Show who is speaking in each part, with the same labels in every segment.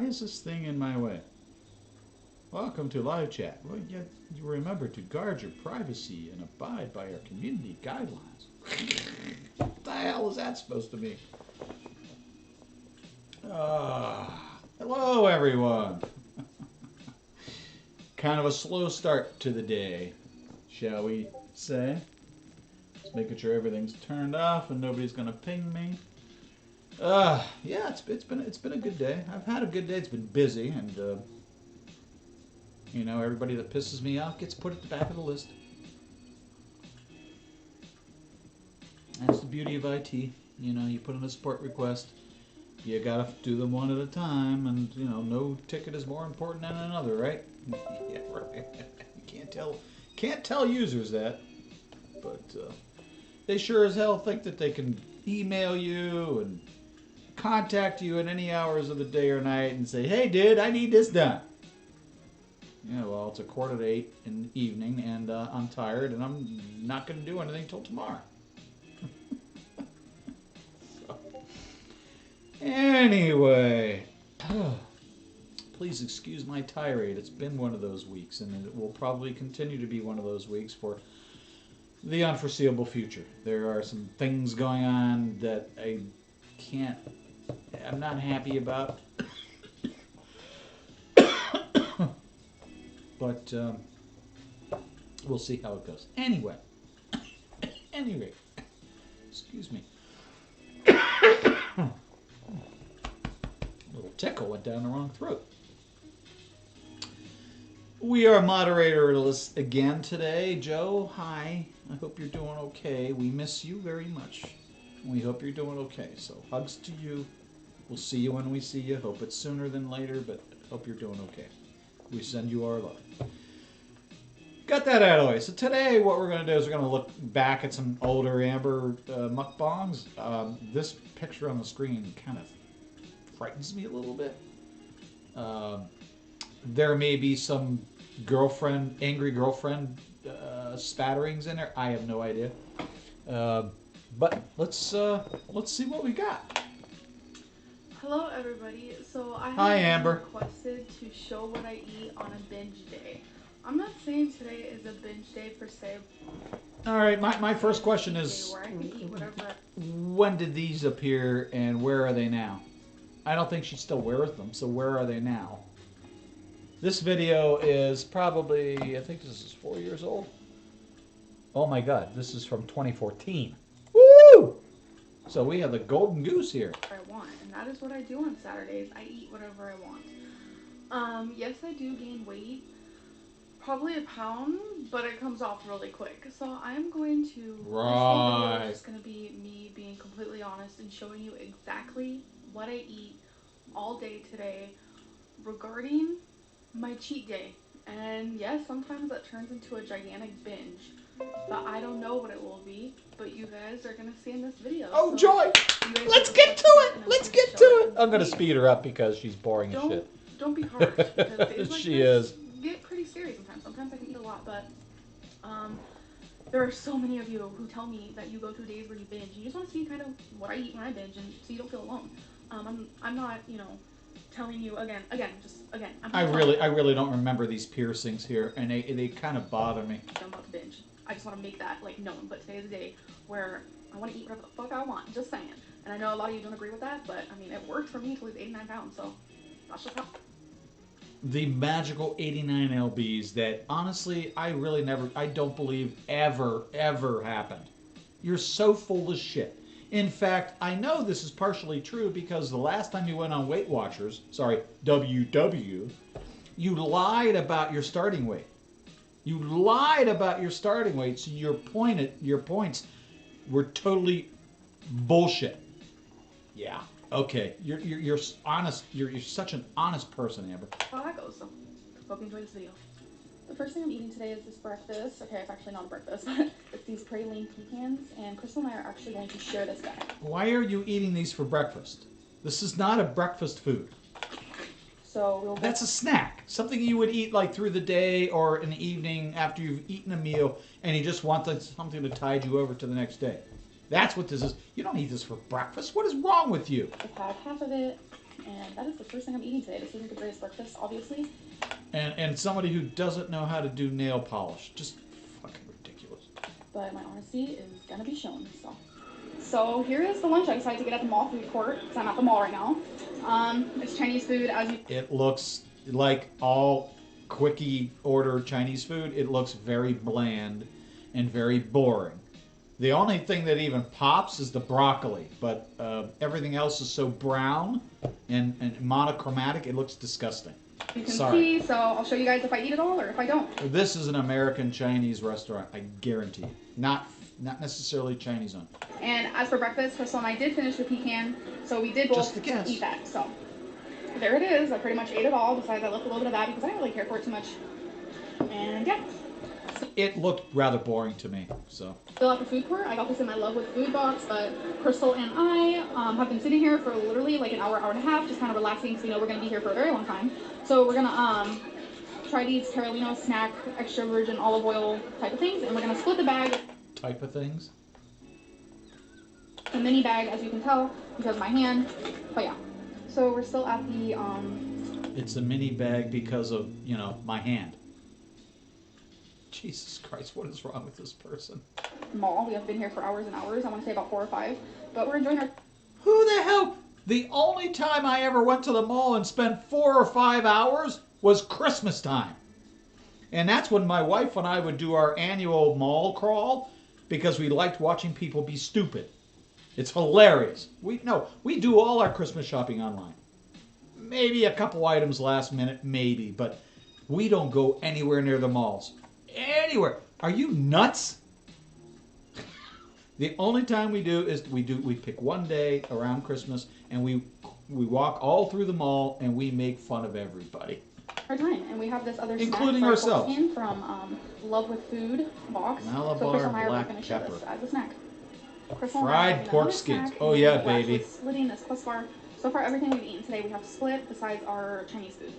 Speaker 1: Why is this thing in my way? Welcome to live chat. Well, yet you remember to guard your privacy and abide by our community guidelines. What the hell is that supposed to mean? Hello, everyone. Kind of a slow start to the day, shall we say? Just making sure everything's turned off and nobody's gonna ping me. Yeah, it's been a good day. I've had a good day. It's been busy, and you know, everybody that pisses me off gets put at the back of the list. That's the beauty of IT. You know, you put in a support request, you gotta do them one at a time, and you know, no ticket is more important than another, right? Yeah, right. You can't tell users that, but they sure as hell think that they can email you and contact you at any hours of the day or night and say, "Hey, dude, I need this done." Yeah, well, it's 7:45 in the evening, and I'm tired, and I'm not going to do anything till tomorrow. So, anyway, please excuse my tirade. It's been one of those weeks, and it will probably continue to be one of those weeks for the unforeseeable future. There are some things going on that I'm not happy about. But we'll see how it goes. Anyway, excuse me. A little tickle went down the wrong throat. We are moderatorless again today. Joe, hi. I hope you're doing okay. We miss you very much. We hope you're doing okay. So hugs to you. We'll see you when we see you. Hope it's sooner than later, but hope you're doing okay. We send you our love. Got that out of the way. So today what we're going to do is we're going to look back at some older Amber mukbangs. This picture on the screen kind of frightens me a little bit. There may be some angry girlfriend spatterings in there. I have no idea. But let's see what we got.
Speaker 2: Hello everybody. So I
Speaker 1: Hi,
Speaker 2: have
Speaker 1: Amber.
Speaker 2: requested to show what I eat on a binge day. I'm not saying today is a binge day per se.
Speaker 1: All right, my first question is,
Speaker 2: Where I can eat whatever.
Speaker 1: when did these appear and where are they now? I don't think she still wears them, so where are they now? This video is probably, I think this is 4 years old. Oh my God, this is from 2014. Woo! So we have the golden goose here.
Speaker 2: I want, and that is what I do on Saturdays. I eat whatever I want. Yes, I do gain weight, probably a pound, but it comes off really quick. So I'm going to.
Speaker 1: Right.
Speaker 2: This whole video is just going to be me being completely honest and showing you exactly what I eat all day today regarding my cheat day. And yes, sometimes that turns into a gigantic binge. But I don't know what it will be, but you guys are going to see in this video.
Speaker 1: Oh,
Speaker 2: so
Speaker 1: joy! Let's get to it! Let's get to it! I'm going to speed her up because she's boring as shit.
Speaker 2: Don't be harsh, because days like
Speaker 1: She
Speaker 2: this
Speaker 1: is.
Speaker 2: get pretty serious sometimes. Sometimes I can eat a lot, but there are so many of you who tell me that you go through days where you binge. You just want to see kind of what I eat when I binge, and so you don't feel alone. I'm not, you know, telling you again.
Speaker 1: I really don't remember these piercings here, and they kind of bother me.
Speaker 2: I'm about to binge. I just want to make that like known. But today is a day where I want to eat whatever the fuck I want. Just saying. And I know a lot of you don't agree with that, but I mean it worked for me to lose 89 pounds. So that's just how.
Speaker 1: The magical 89 lbs that honestly I don't believe ever happened. You're so full of shit. In fact, I know this is partially true because the last time you went on Weight Watchers, WW, you lied about your starting weight. You lied about your starting weight, so your points were totally bullshit. Yeah. Okay. You're honest. You're such an honest person, Amber.
Speaker 2: How that goes. So hope you enjoy this video. The first thing I'm eating today is this breakfast. Okay, it's actually not a breakfast, but it's these praline pecans, and Crystal and I are actually going to share this guy.
Speaker 1: Why are you eating these for breakfast? This is not a breakfast food.
Speaker 2: So
Speaker 1: that's a snack. Something you would eat like through the day or in the evening after you've eaten a meal and you just want something to tide you over to the next day. That's what this is. You don't eat this for breakfast. What is wrong with you?
Speaker 2: I've had half of it. And that is the first thing I'm eating today. This isn't the greatest breakfast, obviously.
Speaker 1: And somebody who doesn't know how to do nail polish. Just fucking ridiculous.
Speaker 2: But my honesty is gonna be shown, so here is the lunch I decided to get at the mall food court, because I'm at the mall right now. It's Chinese food, as you...
Speaker 1: It looks like all quickie order Chinese food. It looks very bland and very boring. The only thing that even pops is the broccoli, but everything else is so brown and monochromatic, it looks disgusting.
Speaker 2: You can see, so I'll show you guys if I eat it all or if I don't.
Speaker 1: This is an American Chinese restaurant, I guarantee you. Not necessarily Chinese owned.
Speaker 2: And as for breakfast, Crystal and I did finish the pecan, so we did both eat that. So there it is. I pretty much ate it all, besides I left a little bit of that because I don't really care for it too much. And yeah.
Speaker 1: It looked rather boring to me, so.
Speaker 2: Still at the food court, I got this in my Love with Food box, but Crystal and I have been sitting here for literally like an hour, hour and a half, just kind of relaxing because we know we're going to be here for a very long time. So we're going to try these Carolino snack extra virgin olive oil type of things, and we're going to split the bag.
Speaker 1: Type of things?
Speaker 2: A mini bag, as you can tell, because of my hand. But yeah, so we're still at the...
Speaker 1: It's a mini bag because of, you know, my hand. Jesus Christ, what is wrong with this person?
Speaker 2: Mall. We have been here for hours and hours. I want to say about 4 or 5. But we're enjoying our...
Speaker 1: Who the hell? The only time I ever went to the mall and spent 4 or 5 hours was Christmas time. And that's when my wife and I would do our annual mall crawl because we liked watching people be stupid. It's hilarious. We do all our Christmas shopping online. Maybe a couple items last minute, maybe, but we don't go anywhere near the malls. Anywhere. Are you nuts? The only time we do is we pick one day around Christmas and we walk all through the mall and we make fun of everybody.
Speaker 2: Our time, and we have this other
Speaker 1: including
Speaker 2: snack
Speaker 1: ourselves
Speaker 2: from Love with Food box.
Speaker 1: Malabar
Speaker 2: so Crystal and I are
Speaker 1: black
Speaker 2: going to share
Speaker 1: pepper.
Speaker 2: this as a snack.
Speaker 1: Fried pork skins. Oh yeah, baby.
Speaker 2: Splitting this plus bar. So far, everything we've eaten today, we have split besides our Chinese food.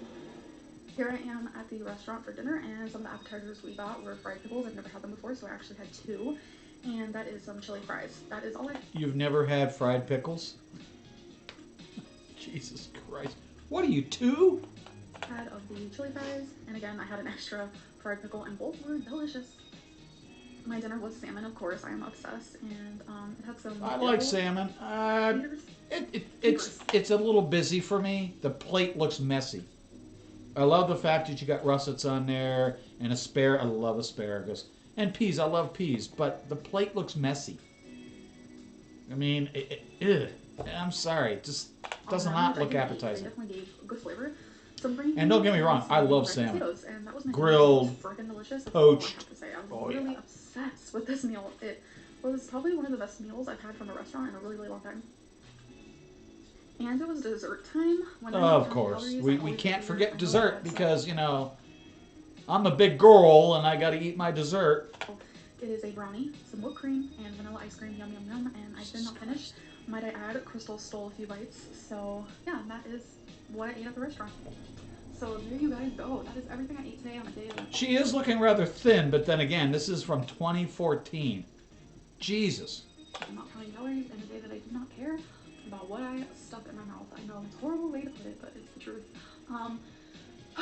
Speaker 2: Here I am at the restaurant for dinner, and some of the appetizers we got were fried pickles. I've never had them before, so I actually had 2. And that is some chili fries. That is all I...
Speaker 1: You've never had fried pickles? Jesus Christ. What are you, 2?
Speaker 2: Had of the chili fries, and again, I had an extra fried pickle, and both were delicious. My dinner was salmon, of course. I am obsessed, and it had some...
Speaker 1: I like salmon. It's a little busy for me. The plate looks messy. I love the fact that you got russets on there and I love asparagus. And peas, I love peas, but the plate looks messy. I mean, I'm sorry, it just does not look appetizing.
Speaker 2: It definitely gave good flavor.
Speaker 1: And don't get me wrong, I love salmon.
Speaker 2: And that was my
Speaker 1: grilled,
Speaker 2: delicious.
Speaker 1: poached.
Speaker 2: I have to say, I was really obsessed with this meal. It was probably one of the best meals I've had from a restaurant in a really, really long time. And it was dessert time.
Speaker 1: Of course. We can't forget dessert because, you know, I'm a big girl and I gotta eat my dessert.
Speaker 2: It is a brownie, some whipped cream, and vanilla ice cream. Yum, yum, yum. And I did not finish. Might I add, Crystal stole a few bites. So, yeah, that is what I ate at the restaurant. So there you guys go. That is everything I ate today on a day.
Speaker 1: She is looking rather thin, but then again, this is from 2014. Jesus.
Speaker 2: I'm not counting calories in a day that I do not care about what I stuck in my mouth. I know it's a horrible way to put it, but it's the truth.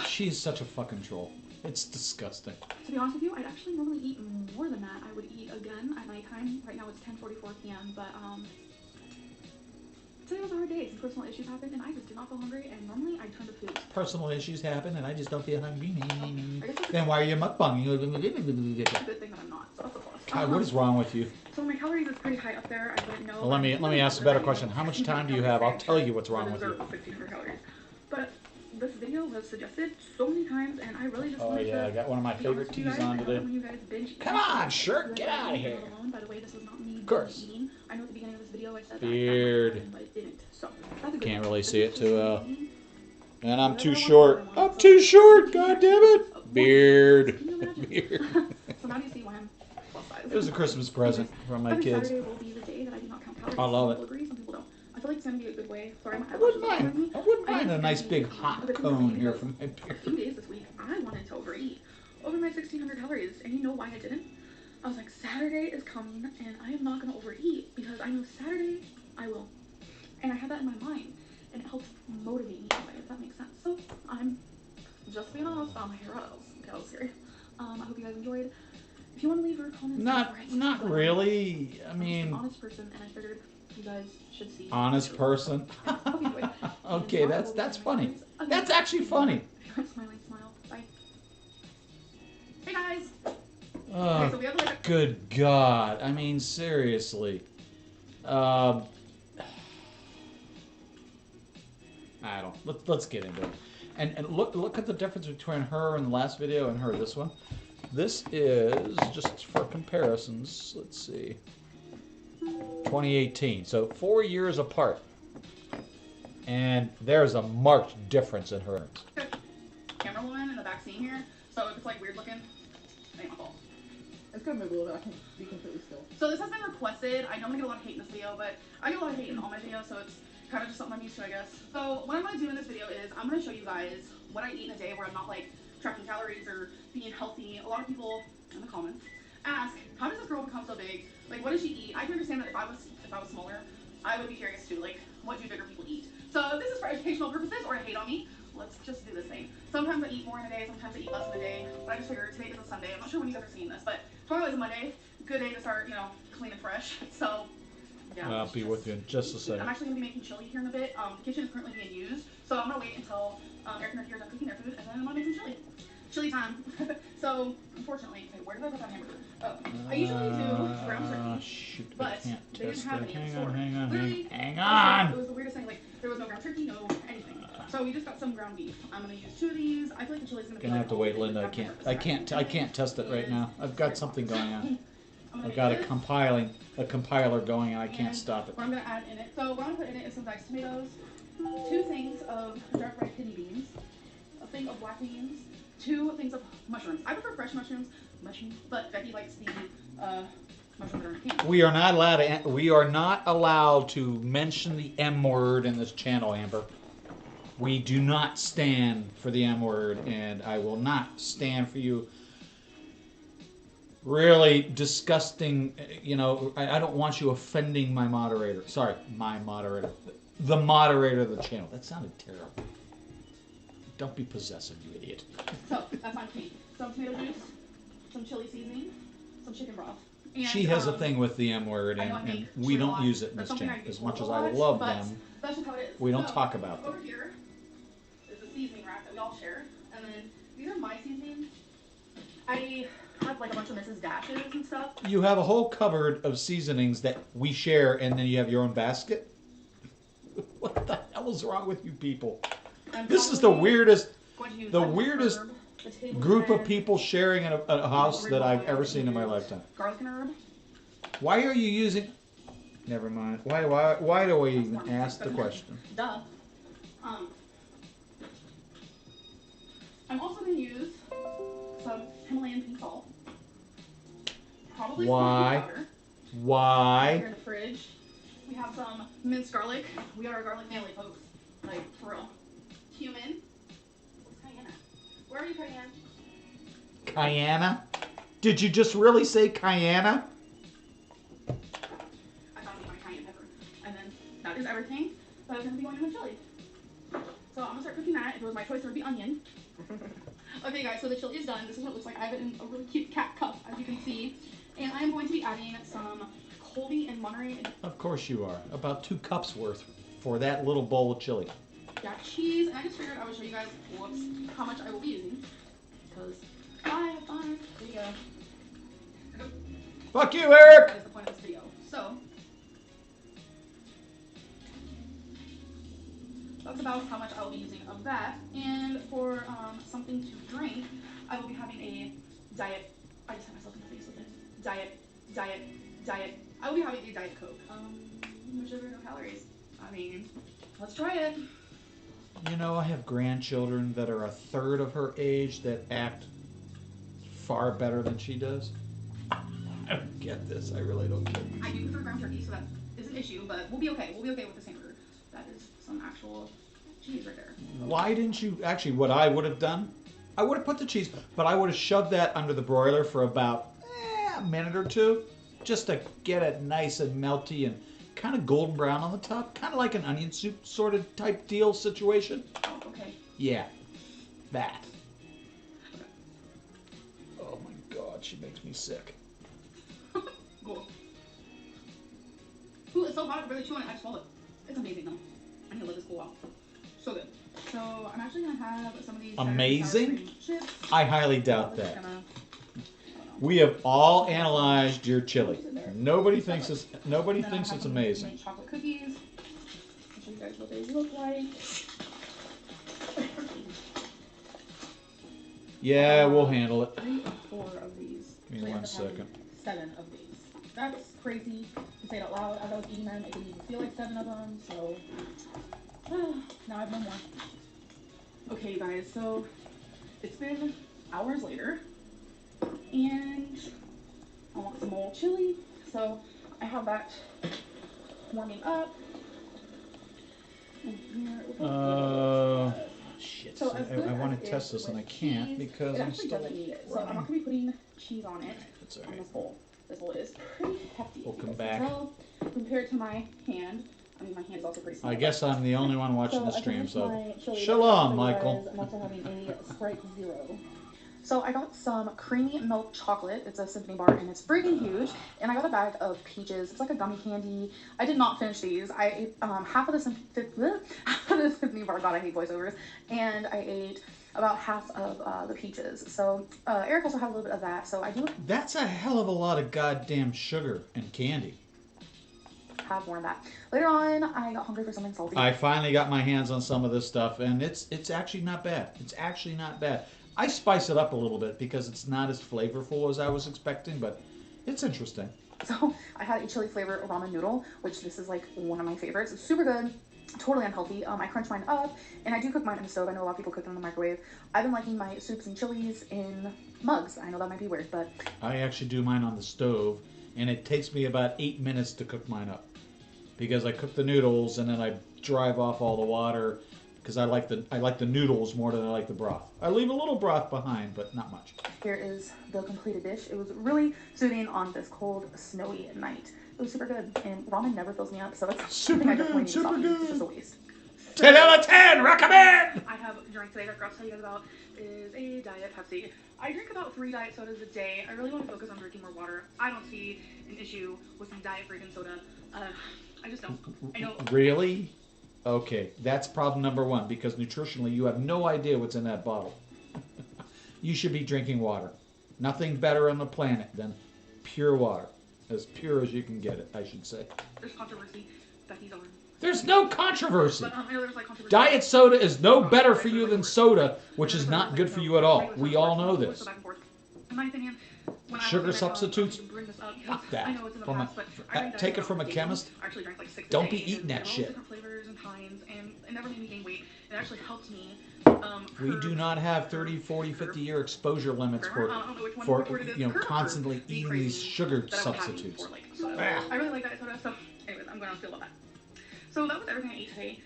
Speaker 1: She is such a fucking troll. It's disgusting.
Speaker 2: To be honest with you, I'd actually normally eat more than that. I would eat again at nighttime. Right now it's 10:44 p.m., but today was a hard day. Some personal issues happened, and I just did not feel hungry, and normally I turn to food.
Speaker 1: Personal issues happen, and I just don't feel hungry. Then why are you mukbanging?
Speaker 2: It's a good thing that I'm not, so that's a plus.
Speaker 1: God, what is wrong with you?
Speaker 2: So my calories is pretty high up there. I wouldn't know.
Speaker 1: Well, let me ask a better question. How much time do you have? I'll tell you what's wrong with you.
Speaker 2: 1,500 calories. But this video was suggested so many times, and I really just wanted to...
Speaker 1: I got one of my favorite teas on today. Come on, shirt, get out of here.
Speaker 2: By the way, this was not me
Speaker 1: of course.
Speaker 2: eating. I know at the beginning of this video I said
Speaker 1: Beard.
Speaker 2: that, but it didn't. So that's a good
Speaker 1: Can't
Speaker 2: one.
Speaker 1: really see it too well. And I'm too short. I'm too short, god damn it. Beard. Beard.
Speaker 2: So now do you see why I'm plus size?
Speaker 1: It was a Christmas present from my kids.
Speaker 2: Saturday will be the day that I do not count calories.
Speaker 1: I love it.
Speaker 2: Some people agree, some people don't. I feel like it's going to be a good way. Sorry,
Speaker 1: I wouldn't mind a nice big hot cone here from my beard.
Speaker 2: A few days this week, I wanted to overeat. Over my 1,600 calories. And you know why I didn't? I was like, Saturday is coming, and I am not going to overeat, because I know Saturday I will. And I had that in my mind. and it helps motivate me in a way, if that makes sense. So I'm just being honest. I'm here. What else? Okay, that was scary. I hope you guys enjoyed. If you want to leave your comments,
Speaker 1: not really. I mean,
Speaker 2: I'm just an honest person, and I figured you guys should see.
Speaker 1: Honest person. Okay, that's funny. That's actually funny.
Speaker 2: Smiling smile. Bye. Hey guys.
Speaker 1: Oh,
Speaker 2: Okay, so we have like
Speaker 1: good God. I mean, seriously. I don't. Let's get into it. And look at the difference between her in the last video and her this one. This is just for comparisons. Let's see. 2018. So 4 years apart. And there's a marked difference in her.
Speaker 2: Camera woman in the back scene here. So if it's like weird looking, it ain't my fault.
Speaker 3: It's gonna move a little bit. I can be completely still.
Speaker 2: So this has been requested. I know I'm gonna get a lot of hate in this video, but I get a lot of hate in all my videos, so it's kind of just something I'm used to, I guess. So what I'm gonna do in this video is I'm gonna show you guys what I eat in a day where I'm not like tracking calories or being healthy. A lot of people in the comments ask, how does this girl become so big? Like, what does she eat? I can understand that if I was smaller, I would be curious too. Like, what do bigger people eat? So if this is for educational purposes or to hate on me, let's just do this thing. Sometimes I eat more in a day, sometimes I eat less in a day. But I just figured today is a Sunday. I'm not sure when you guys are seeing this, but tomorrow is a Monday. Good day to start, you know, clean and fresh. So yeah.
Speaker 1: I'll be with you in just a second.
Speaker 2: I'm actually gonna be making chili here in a bit. The kitchen is currently being used, so I'm gonna wait until Eric and Ricky are done cooking their food, and then I'm gonna make some chili. Chili time. So unfortunately, okay, where did I put that hamburger? Oh, I usually do ground turkey,
Speaker 1: shoot,
Speaker 2: but
Speaker 1: I can't
Speaker 2: they didn't
Speaker 1: test
Speaker 2: have
Speaker 1: it.
Speaker 2: any in the
Speaker 1: Hang on,
Speaker 2: store.
Speaker 1: hang on,
Speaker 2: Literally,
Speaker 1: hang on.
Speaker 2: it was the weirdest thing. Like there was no ground turkey, no anything. So we just got some ground beef. I'm gonna use 2 of these. I feel like the chili's gonna be.
Speaker 1: Gonna have to wait, Linda. I can't test it right now. I've got something going on. I've got a compiler going, and I can't stop it.
Speaker 2: What I'm gonna add in it. So what I'm gonna put in it is some diced tomatoes, 2 things of dark fried kidney beans, a thing of black beans, 2 things of mushrooms. I prefer fresh mushrooms, but Becky likes the mushrooms that are in a can.
Speaker 1: We are not allowed to mention the M word in this channel, Amber. We do not stand for the M word, and I will not stand for you really disgusting, you know, I don't want you offending my moderator. Sorry, my moderator. The moderator of the channel. That sounded terrible. Don't be possessive, you idiot.
Speaker 2: So, that's my tea. Some tomato juice, some chili seasoning, some chicken broth. And,
Speaker 1: she has a thing with the M word, and we don't use it in this channel. As much as I love them,
Speaker 2: that's just how it is.
Speaker 1: we don't talk about them.
Speaker 2: Over here is a seasoning rack that we all share. And then these are my seasonings. I have like a bunch of Mrs. Dashes and stuff.
Speaker 1: You have a whole cupboard of seasonings that we share, and then you have your own basket? What the hell is wrong with you people? This is the weirdest group of people sharing in a house that I've ever seen in my lifetime.
Speaker 2: Garlic and herb.
Speaker 1: Why are you using... Never mind. Why do we even ask the question?
Speaker 2: Duh. I'm also going to use some Himalayan pink salt. Probably
Speaker 1: Why?
Speaker 2: powder.
Speaker 1: Why?
Speaker 2: Here in the fridge. We have some minced garlic. We are a garlic family, folks. Like, for real. Cumin. What's cayenne at? Where are you, cayenne?
Speaker 1: Cayenne? Did you just really say cayenne?
Speaker 2: I found my cayenne pepper. And then that is everything that is going to be going in the chili. So I'm going to start cooking that. If it was my choice, it would be onion. Okay, guys, so the chili is done. This is what it looks like. I have it in a really cute cat cup, as you can see. And I am going to be adding some Colby and Monterey.
Speaker 1: Of course you are. About 2 cups worth for that little bowl of chili.
Speaker 2: Yeah, cheese. And I just figured I would show you guys, whoops, how much I will be using. Because I have fun. There you go.
Speaker 1: Fuck you, Eric!
Speaker 2: That is the point of this video. So, that's about how much I will be using of that. And for something to drink, I will be having a diet. I just had myself in the face with it. Diet. I will be having a Diet Coke. No sugar, no calories. I mean, let's try it.
Speaker 1: You know, I have grandchildren that are a third of her age that act far better than she does. I don't get this. I really don't get this.
Speaker 2: I do prefer ground turkey, so that is an issue, but we'll be okay. We'll be okay with this hamburger. That is some actual cheese right there.
Speaker 1: Why didn't you... Actually, what I would have done, I would have put the cheese, but I would have shoved that under the broiler for about a minute or 2, just to get it nice and melty and kind of golden brown on the top, kind of like an onion soup sort of type deal situation.
Speaker 3: Oh, okay.
Speaker 1: Yeah, that. Oh my God, she makes me sick.
Speaker 3: Cool. Ooh, it's so hot, I really chew on it. I just swallowed it. It's amazing though. I need to let this cool off. So good. So I'm actually gonna have some of these
Speaker 1: Amazing?
Speaker 3: chips.
Speaker 1: I highly doubt
Speaker 3: Just
Speaker 1: that.
Speaker 3: gonna,
Speaker 1: We have all analyzed your chili. Nobody thinks it's
Speaker 3: and then I have some
Speaker 1: amazing.
Speaker 3: mint chocolate cookies. I'll show you guys what they look like.
Speaker 1: Yeah, we'll handle it.
Speaker 3: 3 or 4 of these.
Speaker 1: Give me
Speaker 3: So I
Speaker 1: 1
Speaker 3: ended up having
Speaker 1: second.
Speaker 3: 7 of these. That's crazy to say it out loud. As I was eating them, it didn't even feel like 7 of them. So now I have no more. Okay, you guys. So it's been hours later, and I want some more chili. So I have that warming up. And here,
Speaker 1: Shit.
Speaker 3: so as good
Speaker 1: I want
Speaker 3: as
Speaker 1: to
Speaker 3: it
Speaker 1: test
Speaker 3: is
Speaker 1: this and I
Speaker 3: with
Speaker 1: can't
Speaker 3: cheese,
Speaker 1: because
Speaker 3: it
Speaker 1: I'm
Speaker 3: actually
Speaker 1: still
Speaker 3: doesn't need it. So I'm not
Speaker 1: running.
Speaker 3: gonna be putting cheese on it
Speaker 1: That's
Speaker 3: on
Speaker 1: alright.
Speaker 3: this bowl. This bowl is pretty hefty.
Speaker 1: We'll
Speaker 3: if you
Speaker 1: come
Speaker 3: guys can
Speaker 1: back.
Speaker 3: tell. Compared to my hand, I mean my hand is also pretty small.
Speaker 1: I guess I'm the only one watching the
Speaker 3: I
Speaker 1: stream,
Speaker 3: finished
Speaker 1: so
Speaker 3: my chili
Speaker 1: shalom,
Speaker 3: for you
Speaker 1: Michael.
Speaker 3: guys. I'm also having a Sprite Zero. So I got some creamy milk chocolate. It's a symphony bar and it's freaking huge. And I got a bag of peaches. It's like a gummy candy. I did not finish these. I ate half of the symphony bar. God, I hate voiceovers. And I ate about half of the peaches. So Eric also had a little bit of that. So I do
Speaker 1: That's a hell of a lot of goddamn sugar and candy.
Speaker 3: have more of that. Later on, I got hungry for something salty.
Speaker 1: I finally got my hands on some of this stuff, and it's actually not bad. It's actually not bad. I spice it up a little bit because it's not as flavorful as I was expecting, but it's interesting.
Speaker 3: So I had a chili flavor ramen noodle, which this is like one of my favorites. It's super good, totally unhealthy. I crunch mine up, and I do cook mine in the stove. I know a lot of people cook them in the microwave. I've been liking my soups and chilies in mugs. I know that might be weird, but
Speaker 1: I actually do mine on the stove, and it takes me about 8 minutes to cook mine up because I cook the noodles and then I drive off all the water because I like the noodles more than I like the broth. I leave a little broth behind, but not much.
Speaker 3: here is the completed dish. It was really soothing on this cold, snowy night. It was super good, and ramen never fills me up, so it's
Speaker 1: Super
Speaker 3: something I
Speaker 1: good,
Speaker 3: definitely need to
Speaker 1: super
Speaker 3: stop eating.
Speaker 1: good.
Speaker 3: It's just a waste.
Speaker 1: 10 out of 10, recommend!
Speaker 2: I have a drink today that I forgot to tell you guys about is a Diet Pepsi. I drink about 3 diet sodas a day. I really want to focus on drinking more water. I don't see an issue with some diet freaking soda. I just don't. I know.
Speaker 1: Really? Okay, that's problem number 1 because nutritionally you have no idea what's in that bottle. You should be drinking water. Nothing better on the planet than pure water. As pure as you can get it, I should say.
Speaker 2: There's controversy. Becky's on.
Speaker 1: There's no controversy.
Speaker 2: But I know there's like controversy.
Speaker 1: Diet soda is no better for you than soda, which is not good for you at all. We all know this.
Speaker 2: In my opinion, when
Speaker 1: Sugar
Speaker 2: I was
Speaker 1: substitutes?
Speaker 2: bring this up,
Speaker 1: Fuck that.
Speaker 2: I know it's in the
Speaker 1: From a-
Speaker 2: past, but I drank
Speaker 1: take
Speaker 2: Diet
Speaker 1: it from a
Speaker 2: Coke.
Speaker 1: chemist.
Speaker 2: I actually drank like 6 a
Speaker 1: Don't
Speaker 2: day,
Speaker 1: be eating
Speaker 2: and
Speaker 1: that
Speaker 2: they were all
Speaker 1: shit.
Speaker 2: different flavors and kinds, and it never made me gain weight. It actually helped me.
Speaker 1: We do not have 30, 40, 50 year exposure limits for constantly eating these sugar substitutes. Ah.
Speaker 2: I really like diet soda, so anyways, I'm going to feel about that. So that was everything I ate today.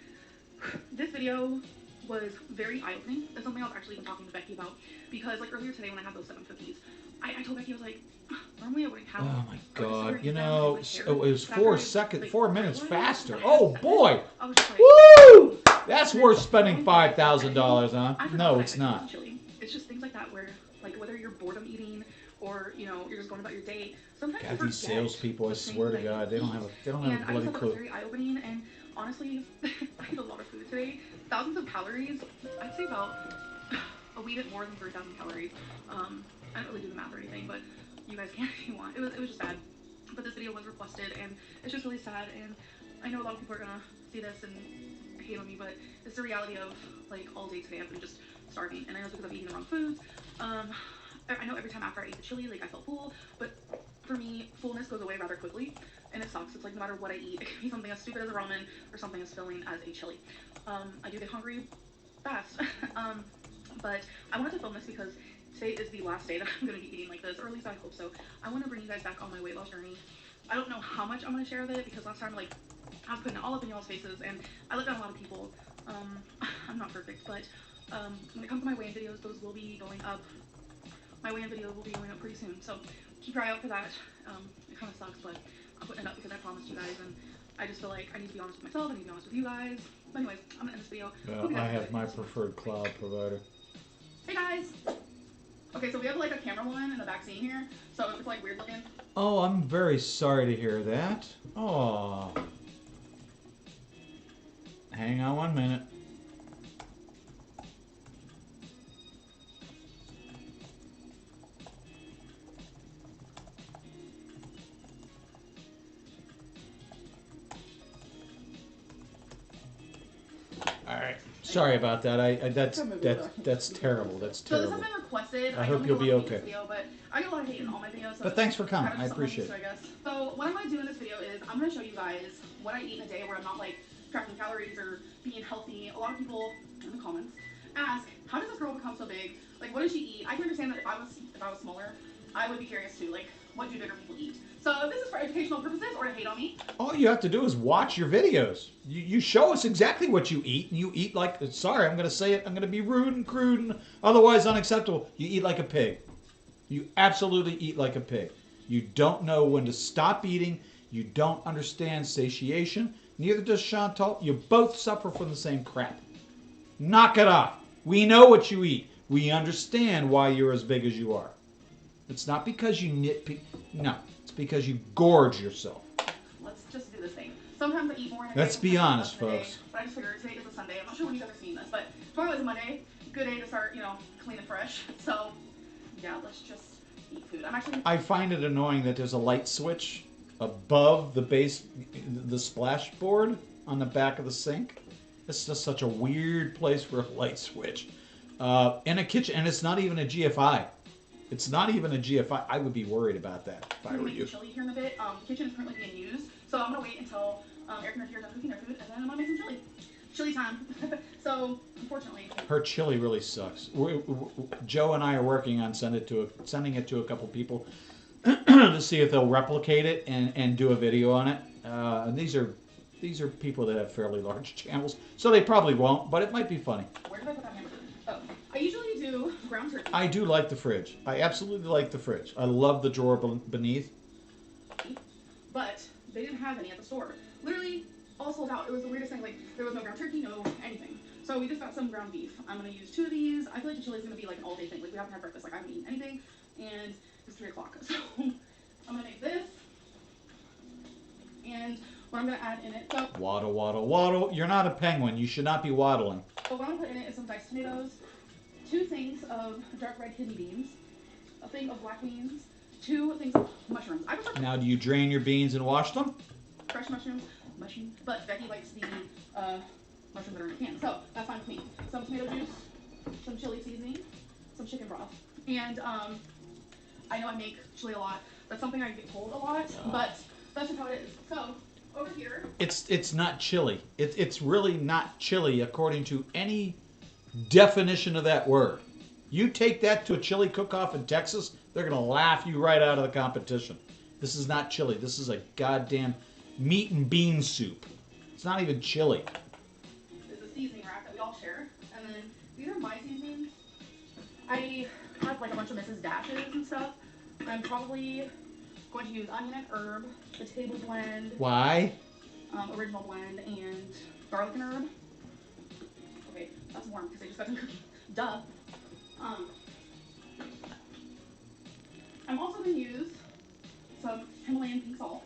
Speaker 2: This video was very eye-opening. That's something I was actually even talking to Becky about, because like earlier today when I had those 7 cookies, I told Becky, I was like, normally I wouldn't have.
Speaker 1: Oh my
Speaker 2: I would just
Speaker 1: God!
Speaker 2: eat
Speaker 1: You
Speaker 2: them
Speaker 1: know,
Speaker 2: and share.
Speaker 1: it was
Speaker 2: But after
Speaker 1: 4
Speaker 2: I, like,
Speaker 1: minutes
Speaker 2: realized
Speaker 1: faster.
Speaker 2: that I
Speaker 1: Oh
Speaker 2: had
Speaker 1: boy!
Speaker 2: I was just like,
Speaker 1: Woo! That's worth spending $5,000
Speaker 2: I
Speaker 1: on.
Speaker 2: forgot
Speaker 1: No,
Speaker 2: that
Speaker 1: it's
Speaker 2: I
Speaker 1: not.
Speaker 2: like chili. It's just things like that where, like, whether you're boredom eating or you're just going about your day. Sometimes you
Speaker 1: God,
Speaker 2: forget
Speaker 1: these salespeople! I
Speaker 2: the things
Speaker 1: swear to
Speaker 2: that
Speaker 1: God,
Speaker 2: you
Speaker 1: they don't
Speaker 2: eat.
Speaker 1: have a
Speaker 2: And I just
Speaker 1: bloody
Speaker 2: thought that was
Speaker 1: clue.
Speaker 2: very eye-opening, and honestly, I ate a lot of food today. Thousands of calories. I'd say about a wee bit more than 3,000 calories. I don't really do the math or anything, but you guys can if you want. It was just bad. But this video was requested, and it's just really sad. And I know a lot of people are gonna see this and hate on me, but it's the reality of like all day today I've been just starving, and I know it's because I'm eating the wrong foods. I know every time after I ate the chili, like I felt full, but for me, fullness goes away rather quickly, and it sucks. It's like no matter what I eat, it can be something as stupid as a ramen or something as filling as a chili. I do get hungry fast, but I wanted to film this because today is the last day that I'm going to be eating like this, or at least I hope so. I want to bring you guys back on my weight loss journey. I don't know how much I'm going to share of it because last time, like, I was putting it all up in y'all's faces, and I let down a lot of people. I'm not perfect, but when it comes to my weigh-in videos, those will be going up. My weigh-in video will be going up pretty soon, so keep your eye out for that. It kind of sucks, but I'm putting it up because I promised you guys, and I just feel like I need to be honest with myself. I need to be honest with you guys. But anyways, I'm gonna end this video.
Speaker 1: Well, I have my preferred cloud provider.
Speaker 2: Hey guys. Okay, so we have like a camera woman in the back scene here, so if it's like weird looking.
Speaker 1: Oh, I'm very sorry to hear that. Oh. Hang on 1 minute. All right. Sorry about that. That's terrible. That's
Speaker 2: So this
Speaker 1: terrible.
Speaker 2: has been requested.
Speaker 1: I hope you'll be okay.
Speaker 2: Video, but I get a lot of hate in all my videos. So
Speaker 1: But thanks for coming.
Speaker 2: kind of
Speaker 1: I
Speaker 2: just
Speaker 1: appreciate
Speaker 2: something
Speaker 1: it.
Speaker 2: I guess. So what I'm gonna do in this video is I'm gonna show you guys what I eat in a day where I'm not like tracking calories or being healthy. A lot of people in the comments ask, how does this girl become so big? Like, what does she eat? I can understand that if I was smaller, I would be curious too. Like, what do bigger people eat? So if this is for educational purposes or to hate on me,
Speaker 1: All you have to do is watch your videos. You show us exactly what you eat, and you eat like, sorry, I'm going to say it, I'm going to be rude and crude and otherwise unacceptable. You eat like a pig. You absolutely eat like a pig. You don't know when to stop eating. You don't understand satiation. Neither does Chantal. You both suffer from the same crap. Knock it off. We know what you eat. We understand why you're as big as you are. It's not because you nitpick. No, it's because you gorge yourself.
Speaker 2: let's just do this thing. Sometimes I eat more in a day.
Speaker 1: Let's be
Speaker 2: sometimes
Speaker 1: honest,
Speaker 2: less in a day,
Speaker 1: folks.
Speaker 2: But I just figured today is a Sunday. I'm not sure when you guys are seeing this, but tomorrow is a Monday. Good day to start, clean and fresh. So, yeah, let's just eat food.
Speaker 1: I find it annoying that there's a light switch above the base, the splashboard on the back of the sink. It's just such a weird place for a light switch. In a kitchen, and it's not even a GFI. It's not even a GFI. I would be worried about that if I were you.
Speaker 2: Chili here in a bit. The kitchen is currently being used, so I'm gonna wait until Eric and Ricky are done cooking their food, and then I'm gonna make some chili. Chili time. So unfortunately,
Speaker 1: Her chili really sucks. Joe and I are working on sending it to a couple people to see if they'll replicate it and do a video on it. And these are people that have fairly large channels, so they probably won't, but it might be funny.
Speaker 2: Where did I put that hamburger? Oh, I usually do ground turkey.
Speaker 1: I do like the fridge. I absolutely like the fridge. I love the drawer beneath.
Speaker 2: But they didn't have any at the store. Literally all sold out. It was the weirdest thing. Like, there was no ground turkey, no anything. So we just got some ground beef. I'm gonna use 2 of these. I feel like the chili is gonna be like an all day thing. Like, we haven't had breakfast. Like, I haven't eaten anything, and it's 3 o'clock. So I'm gonna make this, and what I'm gonna add in it. So
Speaker 1: Waddle, waddle, waddle. You're not a penguin. You should not be waddling.
Speaker 2: what I'm gonna put in it is some diced tomatoes, 2 things of dark red kidney beans, a thing of black beans, 2 things of mushrooms. I prefer
Speaker 1: Now, do you drain your beans and wash them?
Speaker 2: fresh mushrooms, but Becky likes the mushrooms that are in a can, so that's fine with me. Some tomato juice, some chili seasoning, some chicken broth, and I know I make chili a lot. That's something I get told a lot, but that's just how it is. So over here,
Speaker 1: It's not chili. It's really not chili according to any definition of that word. You take that to a chili cook-off in Texas, they're gonna laugh you right out of the competition. This is not chili. This is a goddamn meat and bean soup. It's not even chili.
Speaker 2: is a seasoning rack that we all share, and then these are my seasonings. I have like a bunch of Mrs. Dashes and stuff. I'm probably going to use onion and herb, the table blend,
Speaker 1: Why?
Speaker 2: original blend, and garlic and herb. Okay, that's warm because I just got done cooking. Duh. I'm also going to use some Himalayan pink salt.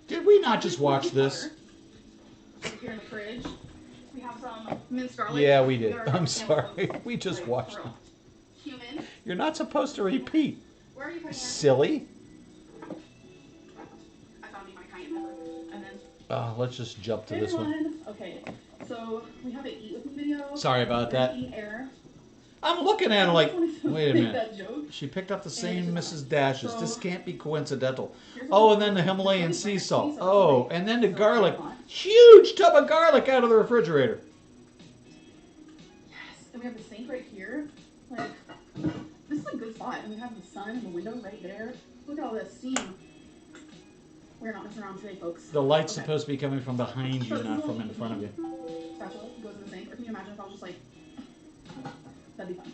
Speaker 1: Did we not just watch this?
Speaker 2: Butter. Here in the fridge, we have some minced garlic.
Speaker 1: Yeah, we did.
Speaker 2: Our
Speaker 1: I'm
Speaker 2: sample
Speaker 1: sorry.
Speaker 2: of
Speaker 1: We just watched it.
Speaker 2: cumin.
Speaker 1: You're not supposed to repeat.
Speaker 2: Where are you putting it?
Speaker 1: Silly.
Speaker 2: I found me my cayenne pepper. And then
Speaker 1: Let's just jump to this one.
Speaker 2: Okay, so we have an eat with me video.
Speaker 1: Sorry about that.
Speaker 2: Eat air.
Speaker 1: I'm looking at her like,
Speaker 2: I just wanted to
Speaker 1: wait a
Speaker 2: make
Speaker 1: minute.
Speaker 2: that joke.
Speaker 1: She picked up the same
Speaker 2: And
Speaker 1: Mrs. Dashes.
Speaker 2: so-
Speaker 1: This can't be coincidental.
Speaker 2: Here's
Speaker 1: Oh,
Speaker 2: what-
Speaker 1: and then the Himalayan sea salt.
Speaker 2: Sea
Speaker 1: Oh,
Speaker 2: salt.
Speaker 1: and then the
Speaker 2: So
Speaker 1: garlic.
Speaker 2: hot.
Speaker 1: Huge tub of garlic out of the refrigerator.
Speaker 2: Yes, and we have the sink right here. Like, this is a good spot. And we have the sun and the window right there. Look at all this steam. We're not messing around today, folks.
Speaker 1: The light's
Speaker 2: Okay.
Speaker 1: supposed to be coming from behind
Speaker 2: So
Speaker 1: you,
Speaker 2: this
Speaker 1: not
Speaker 2: is
Speaker 1: from
Speaker 2: what
Speaker 1: in front of you.
Speaker 2: Spatula goes in the sink. Or can you imagine if I was just like, that'd be fun.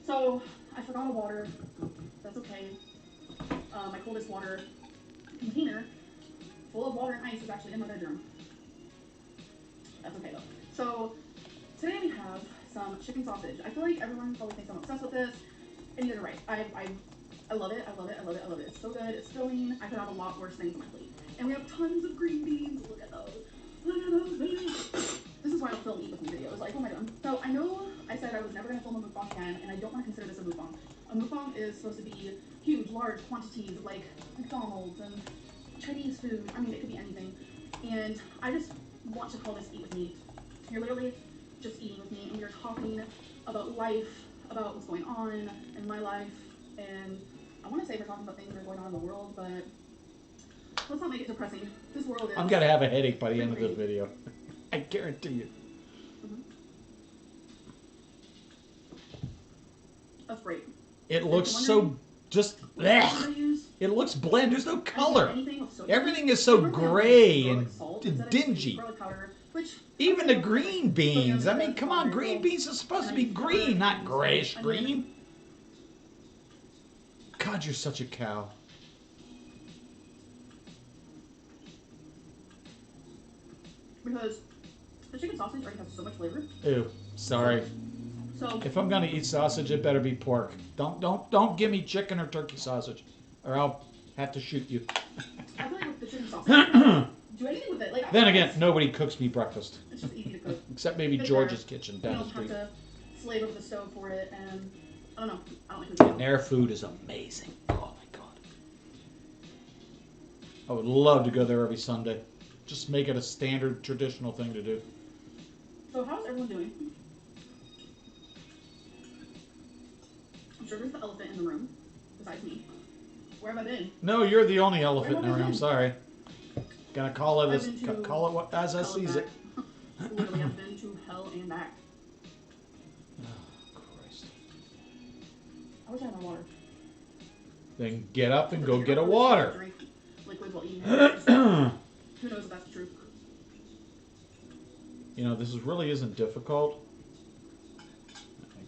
Speaker 2: So I forgot a water. That's okay. My coldest water container
Speaker 3: full of water and ice is actually in my bedroom. That's okay though. So today we have some chicken sausage. I feel like everyone probably thinks I'm obsessed with this, and you're right. I love it. I love it. I love it. I love it. It's so good. It's filling. I could have a lot worse things on my plate. And we have tons of green beans. Look at those. Look at those beans. This is why I don't film eat with me videos. Like, oh my god. So I know I said I was never gonna film a mukbang again, and I don't want to consider this a mukbang. A mukbang is supposed to be huge, large quantities of like McDonald's and Chinese food. I mean, it could be anything. And I just want to call this eat with me. You're literally just eating with me, and we're talking about life, about what's going on in my life, and I want to say we're talking about things that are going on in the world, but let's not make it depressing. This world is...
Speaker 1: I'm going to have a headache by the end of this video. I guarantee you.
Speaker 3: Mm-hmm. That's great.
Speaker 1: It looks so just... It looks bland. There's no color. Everything is so gray and dingy. Even the green beans. I mean, come on. Green beans are supposed to be green, not grayish green. God, you're such a cow.
Speaker 3: Because the chicken sausage already has so much flavor.
Speaker 1: Ew, sorry.
Speaker 3: So
Speaker 1: if I'm gonna eat sausage, it better be pork. Don't give me chicken or turkey sausage, or I'll have to shoot you.
Speaker 3: I feel like with the chicken sausage, do anything with it. Like,
Speaker 1: then again, nobody cooks me breakfast.
Speaker 3: It's just easy to cook.
Speaker 1: Except maybe George's kitchen down the street.
Speaker 3: You don't have to slave over the stove for it, and I don't know. I don't like cooking.
Speaker 1: And their food is amazing. Oh my god. I would love to go there every Sunday. Just make it a standard, traditional thing to do.
Speaker 3: So how's everyone doing? I'm sure there's the elephant in the room, besides me. Where have I been?
Speaker 1: No, you're the only elephant in the room. I'm sorry. Gonna call it as I sees it.
Speaker 3: Literally, I've been to hell and back.
Speaker 1: Oh, Christ.
Speaker 3: I wish I had my water.
Speaker 1: Then get up and go get a water.
Speaker 3: Drink liquids while eating. Who knows if that's the truth?
Speaker 1: You know, this really isn't difficult.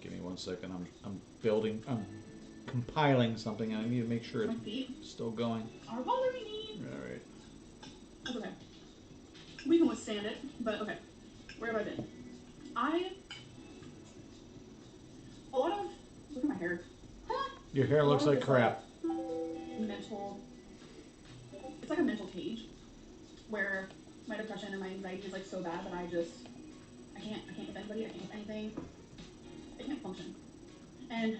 Speaker 1: Give me 1 second. I'm compiling something, and I need to make sure it's still going.
Speaker 3: Our bothering me.
Speaker 1: All right.
Speaker 3: That's okay. We can withstand it, but okay. Where have I been? Look at my hair.
Speaker 1: Your hair looks like crap.
Speaker 3: Mental. It's like a mental cage where my depression and my anxiety is like so bad that I can't with anybody, I can't with anything. I can't function. And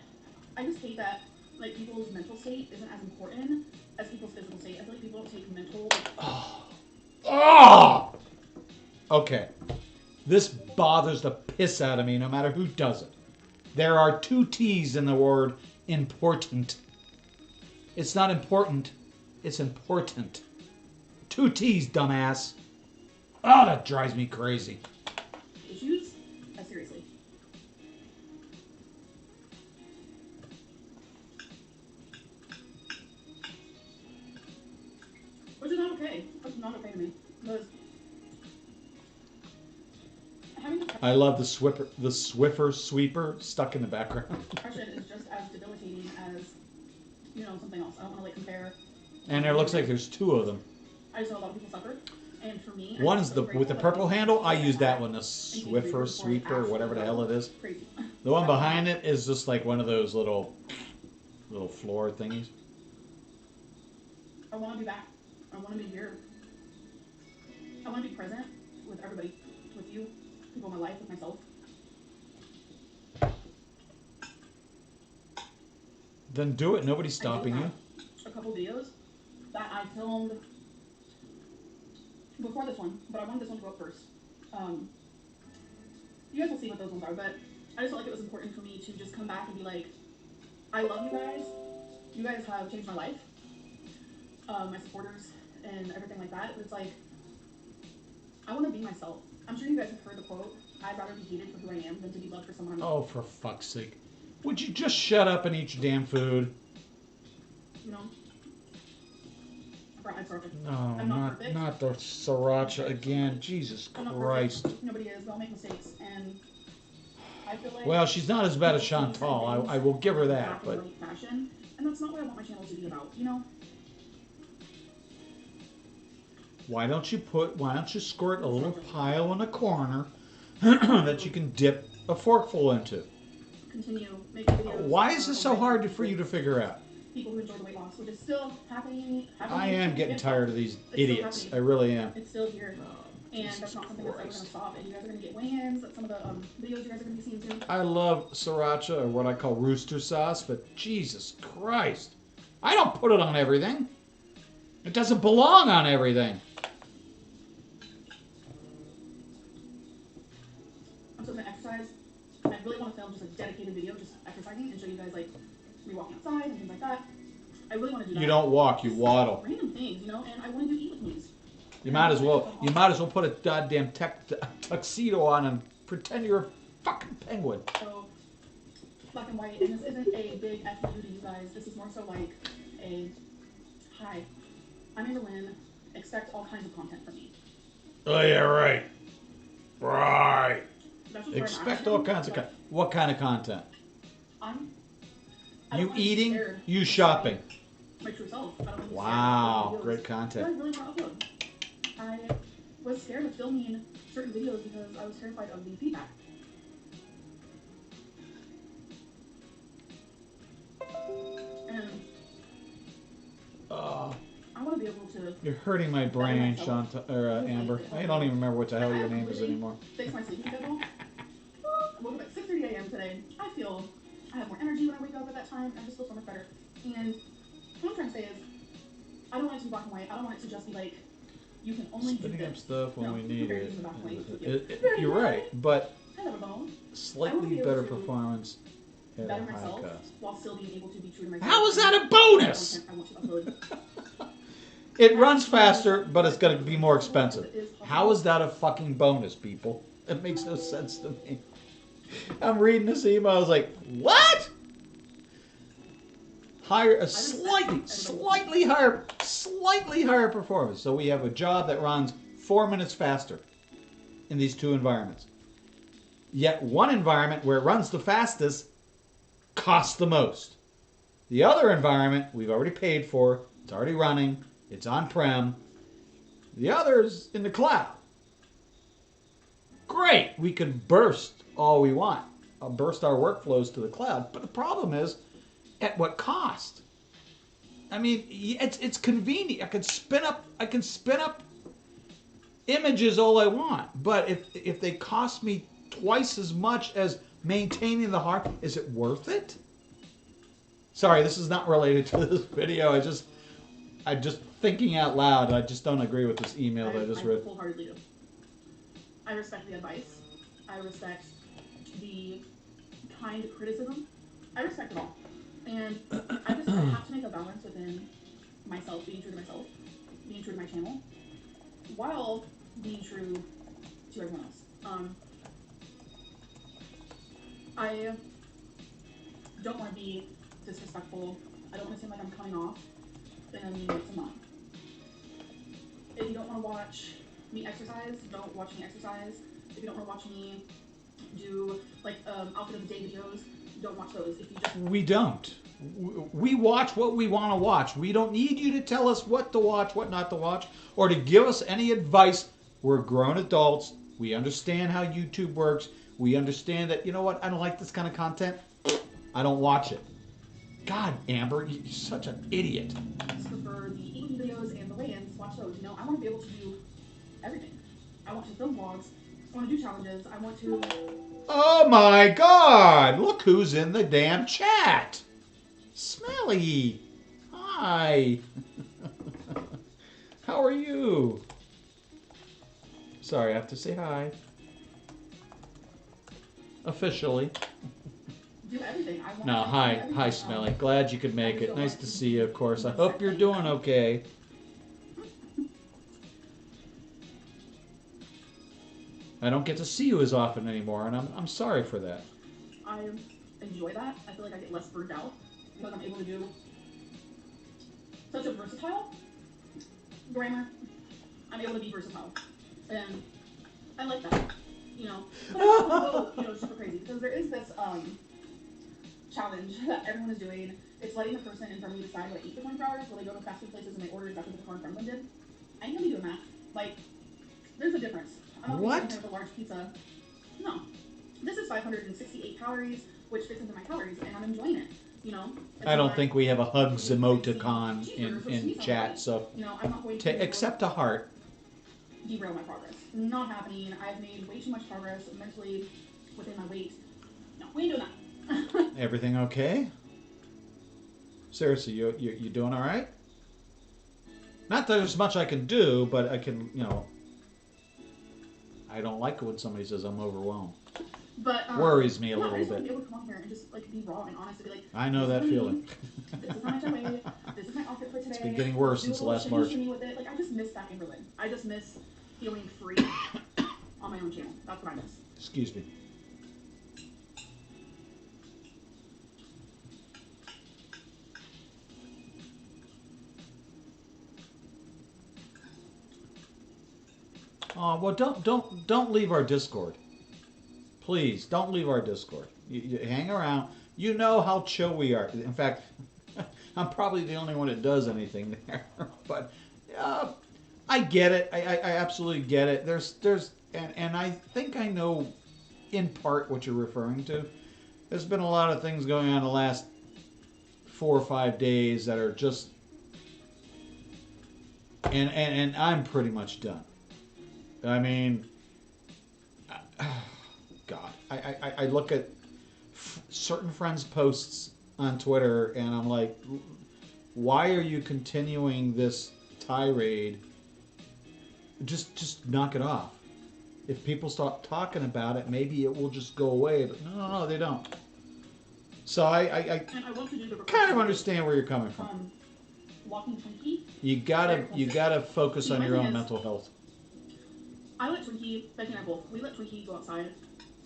Speaker 3: I just hate that like people's mental state isn't as important as people's physical state. I feel like people don't take mental.
Speaker 1: Oh! Okay. This bothers the piss out of me no matter who does it. There are 2 T's in the word important. It's not important. It's important. 2 T's, dumbass. Oh, that drives me crazy.
Speaker 3: Issues? Seriously. Which is not okay. That's not okay to me. Because
Speaker 1: I love the Swiffer sweeper stuck in the background.
Speaker 3: Depression is just as debilitating as, something else. I don't want to like compare.
Speaker 1: And it looks like there's 2 of them.
Speaker 3: I just know a lot of people suffer. And for me,
Speaker 1: one's with the purple handle. I use that one, the Swiffer sweeper, or whatever the hell it is.
Speaker 3: Crazy.
Speaker 1: The one behind it is just like one of those little floor thingies.
Speaker 3: I want to be back. I want to be here. I want to be present with everybody, with you, people in my life, with myself.
Speaker 1: Then do it. Nobody's stopping you.
Speaker 3: A couple videos that I filmed before this one, but I wanted this one to go up first. You guys will see what those ones are, but I just felt like it was important for me to just come back and be like, I love you guys. You guys have changed my life. My supporters and everything like that. But it's like, I want to be myself. I'm sure you guys have heard the quote, I'd rather be hated for who I am than to be loved for someone I'm not.
Speaker 1: Oh, for fuck's sake. Would you just shut up and eat your damn food?
Speaker 3: I'm perfect.
Speaker 1: No,
Speaker 3: I'm not perfect.
Speaker 1: Not the sriracha again. Jesus Christ.
Speaker 3: Nobody is. We all make mistakes, and I feel like.
Speaker 1: Well, she's not as bad as Chantal. I will give her that, but.
Speaker 3: Fashion, and that's not what I want my channel to be about.
Speaker 1: Why don't you squirt a little pile in a corner that you can dip a forkful into?
Speaker 3: Continue making videos.
Speaker 1: Why is this so hard for you to figure out?
Speaker 3: People who enjoy the weight loss, which is still happening.
Speaker 1: I am getting tired of these idiots. I really am.
Speaker 3: It's still here. And that's not something that's ever going to stop. And you guys are going to get weigh-ins. That's some of the videos you guys are going to be seeing too.
Speaker 1: I love sriracha, or what I call rooster sauce, but Jesus Christ. I don't put it on everything. It doesn't belong on everything.
Speaker 3: I'm still going to exercise. I really want to film just a dedicated video, just exercising, and show you guys like me walking outside and things like that. I really want to do that.
Speaker 1: You don't walk, you waddle.
Speaker 3: Random things, you know, and I want to do eat with me's.
Speaker 1: You might as well put a goddamn tuxedo on and pretend you're a fucking penguin.
Speaker 3: So, black and white, and this isn't a big FU to you guys. This is more so like a, hi, I'm Amber Lynn. Expect all kinds of content from me.
Speaker 1: Oh yeah, right. Right.
Speaker 3: That's just where I'm
Speaker 1: Expect
Speaker 3: at.
Speaker 1: all kinds of what kind of content?
Speaker 3: I
Speaker 1: You
Speaker 3: don't wanna be
Speaker 1: eating?
Speaker 3: scared
Speaker 1: You
Speaker 3: of
Speaker 1: shopping?
Speaker 3: my true self. I don't want to be
Speaker 1: Wow,
Speaker 3: scared of
Speaker 1: great
Speaker 3: videos
Speaker 1: content.
Speaker 3: that I really want to upload. I was scared of filming certain videos because I was terrified of the feedback. And I want to be able to
Speaker 1: You're hurting my brain, Amber. I don't even remember what the hell your name is anymore.
Speaker 3: fix my sleeping schedule. I woke up at 6:30 a.m. today. I feel I have more energy when I wake up at that time. I just feel so much better. And what I'm trying to say is, I don't want it to be black and white. I don't want it to just be like, you can only do
Speaker 1: Spitting up
Speaker 3: this.
Speaker 1: stuff when
Speaker 3: No,
Speaker 1: we need
Speaker 3: very
Speaker 1: it.
Speaker 3: easy black and white.
Speaker 1: You're right, but
Speaker 3: I have a bone.
Speaker 1: slightly better performance at a
Speaker 3: Better
Speaker 1: high
Speaker 3: myself
Speaker 1: cost.
Speaker 3: while still being able to be true to myself.
Speaker 1: How is that a bonus?
Speaker 3: I want to upload.
Speaker 1: It runs faster, but it's going to be more expensive. How is that a fucking bonus, people? It makes no sense to me. I'm reading this email. I was like, what? Slightly higher performance. So we have a job that runs 4 minutes faster in these two environments. Yet one environment where it runs the fastest costs the most. The other environment we've already paid for. It's already running. It's on-prem. The other's in the cloud. Great. We can burst all we want. Burst our workflows to the cloud. But the problem is, at what cost? I mean, it's convenient. I can spin up images all I want. But if they cost me twice as much as maintaining the hard, is it worth it? Sorry, this is not related to this video. I just thinking out loud. I just don't agree with this email that I just read.
Speaker 3: I wholeheartedly do. I respect the advice. I respect the kind criticism. I respect it all. And I have to make a balance within myself, being true to myself, being true to my channel, while being true to everyone else. I don't want to be disrespectful. I don't want to seem like I'm coming off in a mean way to not. If you don't want to watch me exercise, don't watch me exercise. If you don't want to watch me do like outfit of the day videos, don't watch those. If you just
Speaker 1: We don't. We watch what we want to watch. We don't need you to tell us what to watch, what not to watch, or to give us any advice. We're grown adults. We understand how YouTube works. We understand that, you know what, I don't like this kind of content. I don't watch it. God, Amber, you're such an idiot.
Speaker 3: prefer the eating videos and the weigh-ins, watch those. You know, I want to be able to do everything. I want to film vlogs. I want to do challenges. I want to...
Speaker 1: Oh my God! Look who's in the damn chat. Smelly. Hi. How are you? Sorry, I have to say hi. Officially.
Speaker 3: do everything. I want
Speaker 1: No,
Speaker 3: to
Speaker 1: hi.
Speaker 3: do everything.
Speaker 1: Hi, Smelly. Glad you could make it. Nice to see you, of course. I hope you're doing okay. I don't get to see you as often anymore, and I'm sorry for that.
Speaker 3: I enjoy that. I feel like I get less burned out because I'm able to do such a versatile grammar. I'm able to be versatile, and I like that. You know, but I don't want to go, super crazy because there is this challenge that everyone is doing. It's letting the person in front of you decide what to eat for 24 hours. Will they go to fast food places and they order exactly what the foreign friend did? I ain't gonna be doing that. Like, there's a difference. I'm not
Speaker 1: What?
Speaker 3: going to have a large pizza. No. This is 568 calories, which fits into my calories, and I'm enjoying it. You know? It's
Speaker 1: I don't
Speaker 3: not
Speaker 1: think we have a hugs
Speaker 3: crazy
Speaker 1: emoticon
Speaker 3: cheeseburgers with
Speaker 1: in
Speaker 3: cheese on
Speaker 1: chat,
Speaker 3: it.
Speaker 1: so
Speaker 3: You know, I'm not going to
Speaker 1: accept a heart.
Speaker 3: derail my progress. Not happening. I've made way too much progress mentally within my weight. No, we ain't doing that.
Speaker 1: Everything okay? Seriously, you doing all right? Not that there's much I can do, but I can, you know. I don't like it when somebody says I'm overwhelmed.
Speaker 3: But
Speaker 1: worries me a
Speaker 3: yeah,
Speaker 1: little
Speaker 3: I just
Speaker 1: bit.
Speaker 3: want to be able to come on here and just like be raw and honest and be like,
Speaker 1: I know
Speaker 3: this
Speaker 1: that
Speaker 3: is
Speaker 1: feeling.
Speaker 3: this is how much I weigh. This is my outfit for today.
Speaker 1: It's been getting worse
Speaker 3: Do
Speaker 1: since
Speaker 3: a little
Speaker 1: last
Speaker 3: shimmy,
Speaker 1: March.
Speaker 3: shimmy with it. Like I just miss back in Berlin. I just miss feeling free on my own channel. That's what I miss.
Speaker 1: Excuse me. Oh well, don't leave our Discord. Please don't leave our Discord. You hang around. You know how chill we are. In fact, I'm probably the only one that does anything there. But I get it. I absolutely get it. And I think I know in part what you're referring to. There's been a lot of things going on the last 4 or 5 days that are just, and I'm pretty much done. I mean, God, I look at certain friends' posts on Twitter and I'm like, why are you continuing this tirade? Just knock it off. If people stop talking about it, maybe it will just go away. But no, they don't. So I
Speaker 3: want to do the
Speaker 1: kind of understand where you're coming from.
Speaker 3: Walking Twinkie.
Speaker 1: You gotta focus on your own mental health.
Speaker 3: I let Twinkie, Becky and I both, we let Twinkie go outside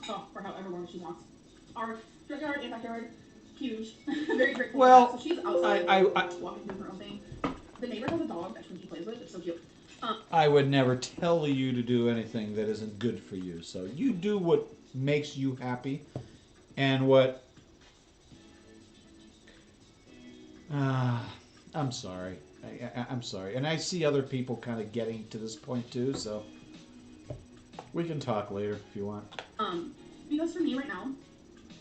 Speaker 3: for however long she wants. Our front yard and backyard, huge. Very grateful
Speaker 1: Well,
Speaker 3: for that. So she's outside
Speaker 1: I
Speaker 3: walking through her own thing. The neighbor has a dog that Twinkie plays with. It's so cute.
Speaker 1: I would never tell you to do anything that isn't good for you. So you do what makes you happy and what... I'm sorry. I'm sorry. And I see other people kind of getting to this point too, so we can talk later if you want.
Speaker 3: Because for me right now,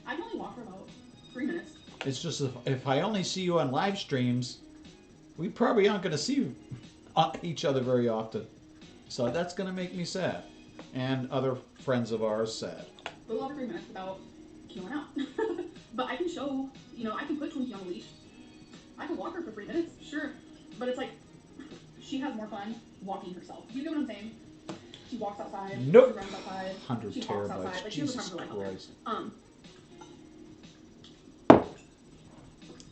Speaker 3: I can only walk for about 3 minutes.
Speaker 1: It's just if I only see you on live streams, we probably aren't going to see each other very often. So that's going to make me sad. And other friends of ours sad.
Speaker 3: A little over 3 minutes without queuing out. But I can show, I can put Twinkie on a leash. I can walk her for 3 minutes, sure. But it's like, she has more fun walking herself. You get what I'm saying? She walks outside.
Speaker 1: Nope.
Speaker 3: She runs outside.
Speaker 1: 100
Speaker 3: she walks outside.
Speaker 1: terabytes.
Speaker 3: Like,
Speaker 1: Jesus Christ.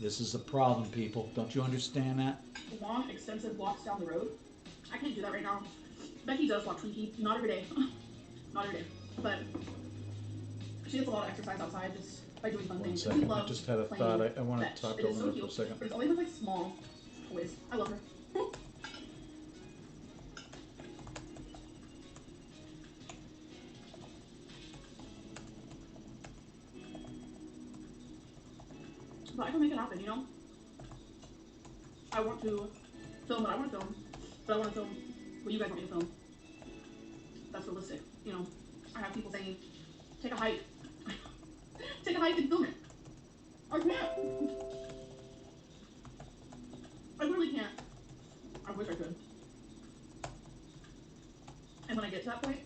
Speaker 1: This is a problem, people. Don't you understand that?
Speaker 3: Long, extensive walks down the road. I can't do that right now. Becky does walk Twinkie. Not every day. Not every day. But she gets a lot of exercise outside just by doing fun things.
Speaker 1: Second. I just had a thought. I want to talk to Linda for a second.
Speaker 3: But it's always with like small toys. I love her. But I can make it happen, I want to film what I want to film, but I want to film what you guys want me to film. That's realistic, I have people saying, take a hike. Take a hike and film it. I can't. I really can't. I wish I could. And when I get to that point,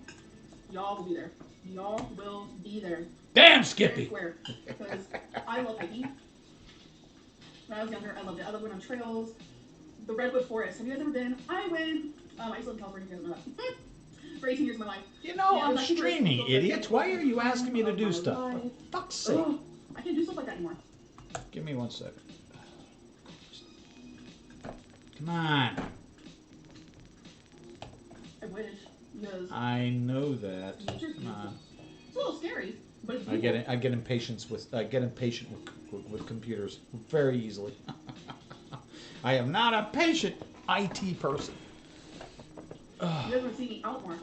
Speaker 3: y'all will be there. Y'all will be there.
Speaker 1: Damn, Skippy!
Speaker 3: Swear, because I love hiking. When I was younger, I loved it. I loved going on trails. The Redwood Forest. Have you guys ever been? I went. I used to live in California, if you guys know that. For 18 years of my life.
Speaker 1: I'm streaming, idiots. Why are you asking me to do stuff? For fuck's sake.
Speaker 3: I can't do stuff like that anymore.
Speaker 1: Give me 1 second. Come on.
Speaker 3: I wish. Because
Speaker 1: I know that.
Speaker 3: nature's
Speaker 1: Come on.
Speaker 3: It's a little scary, but it's
Speaker 1: I get impatient with computers very easily. I am not a patient IT person.
Speaker 3: You guys want to see me out more.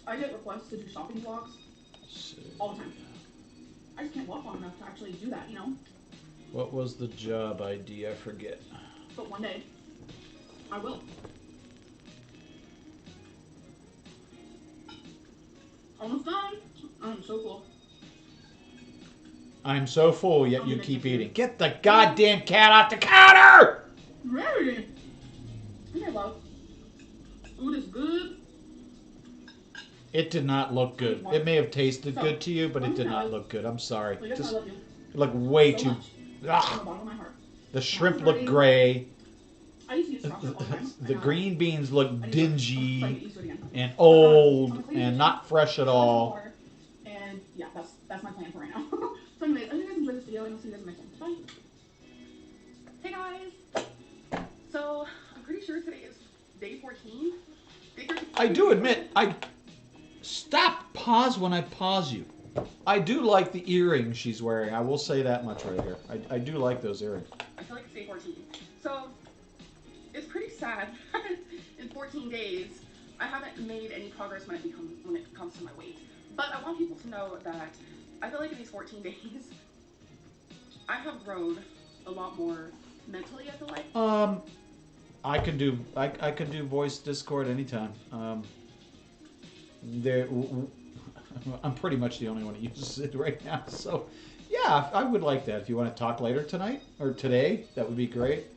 Speaker 3: I get requests to do shopping vlogs all the time. I just can't walk long enough to actually do that,
Speaker 1: What was the job ID? I forget.
Speaker 3: But one day, I will. Almost done. I'm so full.
Speaker 1: I'm so full, yet you keep eating. Get the goddamn cat off the counter!
Speaker 3: Ready? Okay, love. Food is good.
Speaker 1: It did not look good. It may have tasted good to you, but it did not look good. I'm sorry.
Speaker 3: Like, I love you.
Speaker 1: It looked way
Speaker 3: So
Speaker 1: too...
Speaker 3: much. From the
Speaker 1: Ugh.
Speaker 3: bottom of my heart.
Speaker 1: The shrimp looked gray.
Speaker 3: I used to use straw all the time.
Speaker 1: The green beans look
Speaker 3: I
Speaker 1: dingy
Speaker 3: need to use it again.
Speaker 1: and old and not fresh at all.
Speaker 3: And yeah, that's my plan for right now. So anyways, I hope you guys enjoyed this video and I'll see you guys next time. Bye.
Speaker 2: Hey guys! So, I'm pretty sure today is day 14. Day 13.
Speaker 1: I do admit, stop pause when I pause you. I do like the earrings she's wearing. I will say that much right here. I do like those earrings.
Speaker 2: I feel like it's day 14. So, it's pretty sad. In 14 days, I haven't made any progress when it comes to my weight. But I want people to know that I feel like in these 14 days, I have grown a lot more mentally, I feel like.
Speaker 1: I could do voice Discord anytime. I'm pretty much the only one that uses it right now. So, yeah, I would like that. If you want to talk later tonight or today, that would be great.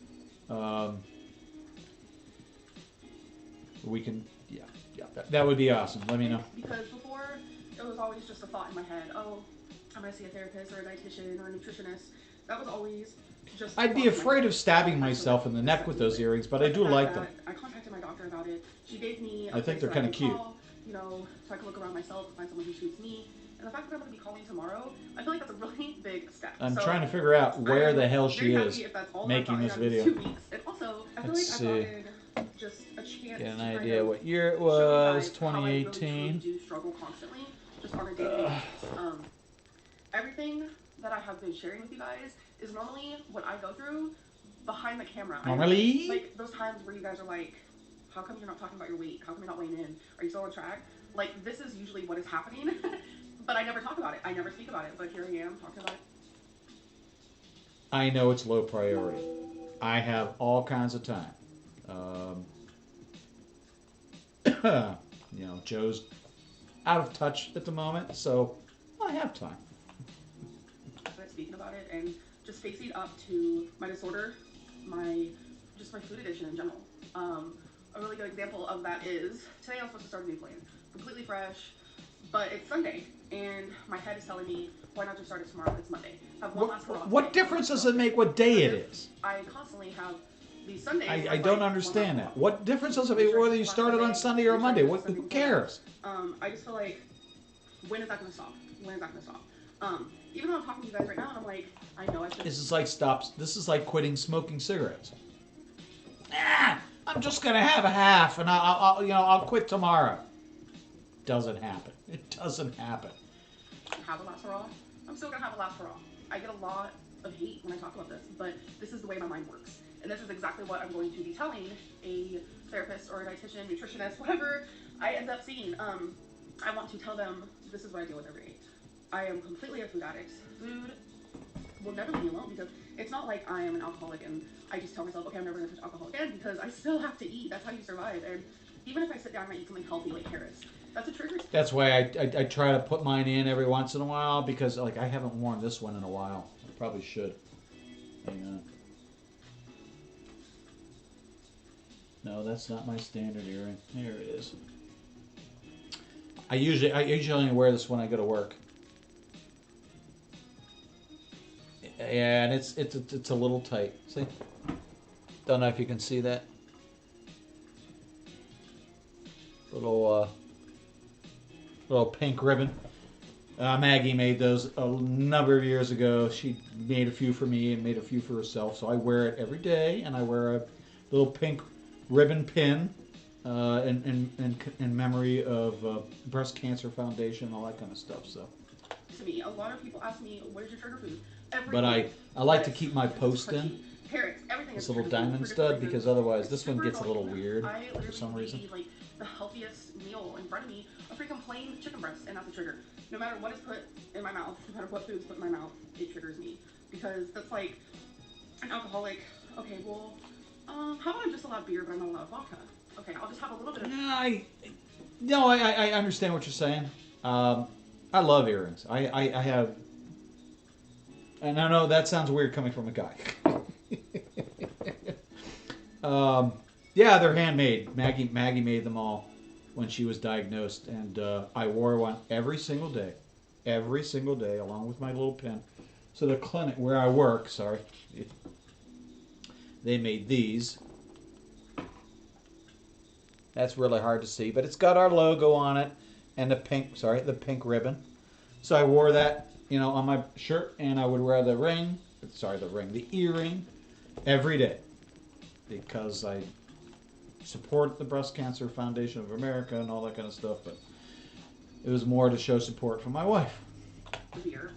Speaker 1: We can, yeah, that would be awesome. Let me know.
Speaker 2: Because before, it was always just a thought in my head. Oh, I'm going to see a therapist or a dietitian or a nutritionist. That was always just...
Speaker 1: I'd be afraid of stabbing myself in the neck with those earrings, but I do like them.
Speaker 2: I contacted my doctor about it. She gave me...
Speaker 1: I think they're kind of cute.
Speaker 2: You know, so I can look around myself and find someone who suits me. And the fact that I'm going to be calling tomorrow, I feel like that's a really big step.
Speaker 1: I'm trying to figure out where the hell she is making this video.
Speaker 2: 2 weeks. And also, I feel
Speaker 1: Let's
Speaker 2: like
Speaker 1: see.
Speaker 2: I've gotten just a chance
Speaker 1: Get an
Speaker 2: to
Speaker 1: idea what year it was,
Speaker 2: show you guys how I really
Speaker 1: 2018.
Speaker 2: do struggle constantly, just on a daily basis. Everything that I have been sharing with you guys is normally what I go through behind the camera.
Speaker 1: Normally?
Speaker 2: Like those times where you guys are like, how come you're not talking about your weight? How come you're not weighing in? Are you still on track? Like, this is usually what is happening, but I never talk about it. I never speak about it, but here I am talking about it.
Speaker 1: I know it's low priority. I have all kinds of time. You know, Joe's out of touch at the moment, so I have time.
Speaker 2: Speaking about it and just facing up to my disorder, my food addiction in general. A really good example of that is today I was supposed to start a new plan, completely fresh, but it's Sunday and my head is telling me why not just start it tomorrow? It's Monday. Have one last hurrah.
Speaker 1: What difference does it make what day it is?
Speaker 2: I constantly have these Sundays.
Speaker 1: I don't understand that. What difference does it make whether you started on Sunday or Monday? Who cares?
Speaker 2: I just feel like, when is that going to stop? When is that going to stop? Even though I'm talking to you guys right now and I'm like, I know I should.
Speaker 1: This is like quitting smoking cigarettes. I'm just gonna have a half and I'll quit tomorrow. Doesn't happen. It doesn't happen.
Speaker 2: Have a last hurrah. I'm still gonna have a last hurrah. I get a lot of hate when I talk about this, but this is the way my mind works. And this is exactly what I'm going to be telling a therapist or a dietitian, nutritionist, whatever I end up seeing. I want to tell them this is what I deal with every day. I am completely a food addict. Food will never leave me alone because it's not like I am an alcoholic and I just tell myself, okay, I'm never going to touch alcohol again because I still have to eat. That's how you survive. And even if I sit down and I eat something healthy like carrots, that's a trigger.
Speaker 1: That's why I try to put mine in every once in a while because like I haven't worn this one in a while. I probably should. Hang on. No, that's not my standard earring. There it is. I usually only wear this when I go to work. And it's a little tight. See? Don't know if you can see that. Little pink ribbon. Maggie made those a number of years ago. She made a few for me and made a few for herself. So I wear it every day, and I wear a little pink ribbon pin in memory of Breast Cancer Foundation and all that kind of stuff. So.
Speaker 2: To me, a lot of people ask me, "What is your trigger food?"
Speaker 1: But I like to keep my post in.
Speaker 2: Carrots, everything.
Speaker 1: This little diamond stud because otherwise this one gets a little weird for some reason.
Speaker 2: Like the healthiest meal in front of me, a freaking plain chicken breast, and that's a trigger. No matter what is put in my mouth, no matter what food is put in my mouth, it triggers me because that's like an alcoholic. Okay, well, how about I'm just allowed beer, but I'm not allowed vodka? Okay, I'll just have a little bit of.
Speaker 1: I understand what you're saying. I love earrings. I have, and I know that sounds weird coming from a guy. Yeah, they're handmade. Maggie made them all when she was diagnosed, and I wore one every single day, along with my little pin. So the clinic where I work, sorry, they made these. That's really hard to see, but it's got our logo on it and the pink ribbon. So I wore that, on my shirt, and I would wear the earring every day because I support the Breast Cancer Foundation of America and all that kind of stuff, but it was more to show support for my wife.
Speaker 3: Beer,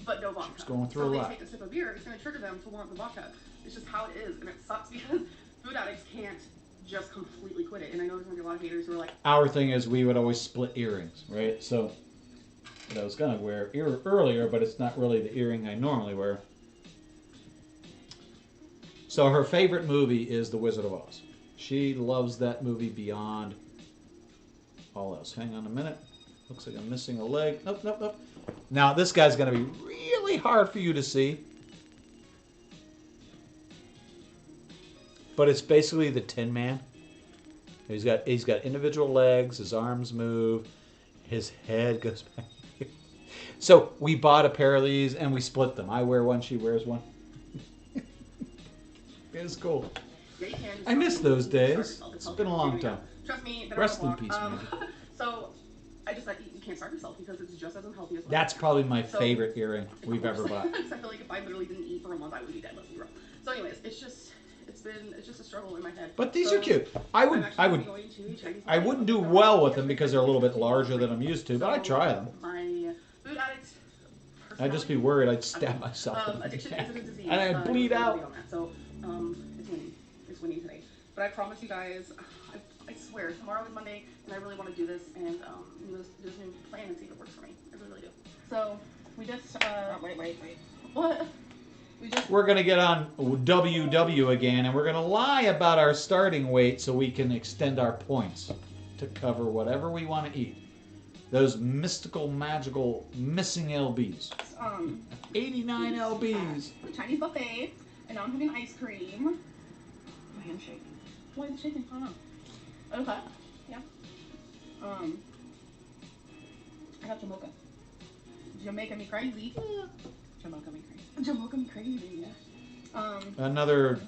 Speaker 3: but no vodka.
Speaker 1: She's going through a lot.
Speaker 3: So they take a sip of beer, it's going to trigger them to want the vodka. It's just how it is, and it sucks because food addicts can't just completely quit it. And I know there's going to be a lot of haters who are like...
Speaker 1: Our thing is we would always split earrings, right? So I was going to wear earlier, but it's not really the earring I normally wear. So her favorite movie is The Wizard of Oz. She loves that movie beyond all else. Hang on a minute. Looks like I'm missing a leg. Nope. Now, this guy's going to be really hard for you to see. But it's basically the Tin Man. He's got individual legs. His arms move. His head goes back. So we bought a pair of these and we split them. I wear one. She wears one. It's cool.
Speaker 3: Yeah, you can.
Speaker 1: I miss those days. It's been a long time.
Speaker 3: Trust me.
Speaker 1: Rest in peace, Maggie.
Speaker 3: So I just like you can't starve yourself because it's just as unhealthy as well.
Speaker 1: That's probably my favorite earring we've ever bought.
Speaker 3: I feel like if I literally didn't eat for a month, I would be dead. Let's be real. So, anyways, it's just a struggle in my head.
Speaker 1: But these are cute. I wouldn't do well with them because they're a little bit larger than I'm used to, but I'd try them.
Speaker 3: My food addict.
Speaker 1: I'd just be worried I'd stab myself.
Speaker 3: Addiction isn't a disease.
Speaker 1: And I'd bleed out.
Speaker 3: So, it's winning today. But I promise you guys, I swear, tomorrow is Monday, and I really want to do this and just plan and see if it works for me. I really do. So, we just, wait. What?
Speaker 1: We're going to get on WW again, and we're going to lie about our starting weight so we can extend our points to cover whatever we want to eat. Those mystical, magical, missing LBs. 89 LBs.
Speaker 3: Chinese buffet, and now I'm having ice cream. My hand's shaking. Why is it shaking? I don't know. Okay. Yeah. I got Jamaica. Jamaica me crazy. Jamaica me crazy.
Speaker 1: Another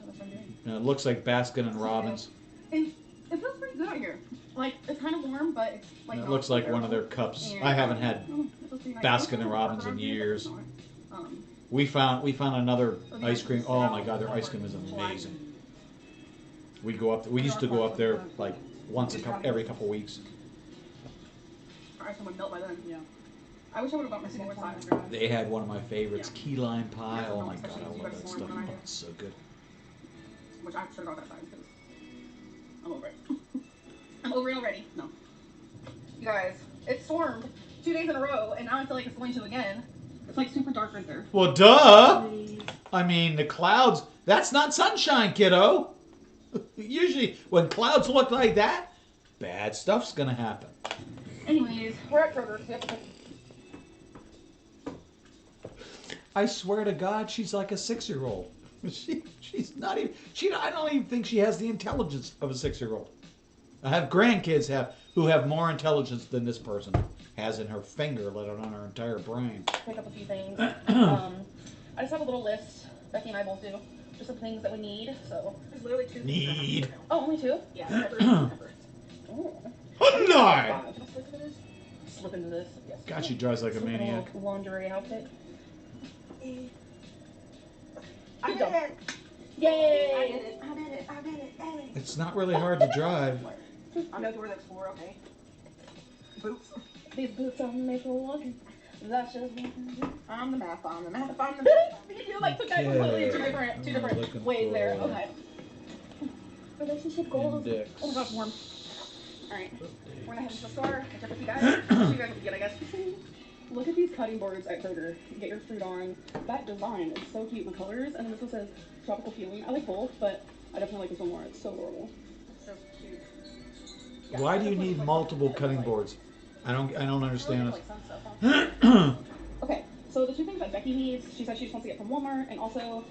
Speaker 1: looks like Baskin and Robbins.
Speaker 3: And it feels pretty good out here. Like, it's kind of warm, but it's like...
Speaker 1: It looks like one of their cups. I haven't had Baskin and Robbins in years. We found another ice cream. Oh my God, their ice cream is amazing. We used to go up there like every couple weeks.
Speaker 3: Our ice cream would melt by then. Yeah. I wish I would have bought my smaller size.
Speaker 1: They had one of my favorites, key lime pie. Oh my God, I love that stuff. Oh, it's so good.
Speaker 3: Which I should have got that size because I'm over it. I'm over it already. No. You guys, it stormed 2 days in a row, and now I feel like it's going to again. It's like super dark right there.
Speaker 1: Well, duh! I mean, the clouds, that's not sunshine, kiddo. Usually, when clouds look like that, bad stuff's gonna happen.
Speaker 3: Anyways, we're at Kroger.
Speaker 1: I swear to God, she's like a 6-year-old. She's not even. I don't even think she has the intelligence of a 6-year-old. I have grandkids who have more intelligence than this person has in her finger, let alone her entire brain.
Speaker 3: Pick up a few things. I just have a little list. Becky and I both do. Just some things that we need. So there's literally 2 things.
Speaker 1: Need.
Speaker 3: Oh, only 2? Yeah. Peppers. Oh.
Speaker 1: No!
Speaker 3: Slip into this. Yes.
Speaker 1: God, she drives like a maniac.
Speaker 3: Lingerie outfit.
Speaker 4: I did it!
Speaker 3: Yay!
Speaker 4: I did it!
Speaker 1: It's not really hard to drive.
Speaker 4: I know where that's for, okay? Boots.
Speaker 3: These boots are made for walking. That's just
Speaker 4: I'm the math.
Speaker 3: You like took that completely in two different ways there. Okay. Relationship goals.
Speaker 1: Index.
Speaker 3: Oh my gosh, warm. Alright. We're gonna head to the store and check with you guys. What you guys get, I guess. Look at these cutting boards at Kroger. Get your fruit on. That design is so cute. The colors, and then this one says tropical feeling. I like both, but I definitely like this one more. It's so adorable. So cute. Yeah,
Speaker 1: Why do you need multiple cutting boards? I don't understand
Speaker 3: Like
Speaker 1: this.
Speaker 3: sun stuff, huh? Okay, so the two things that Becky needs, she said she just wants to get from Walmart, and also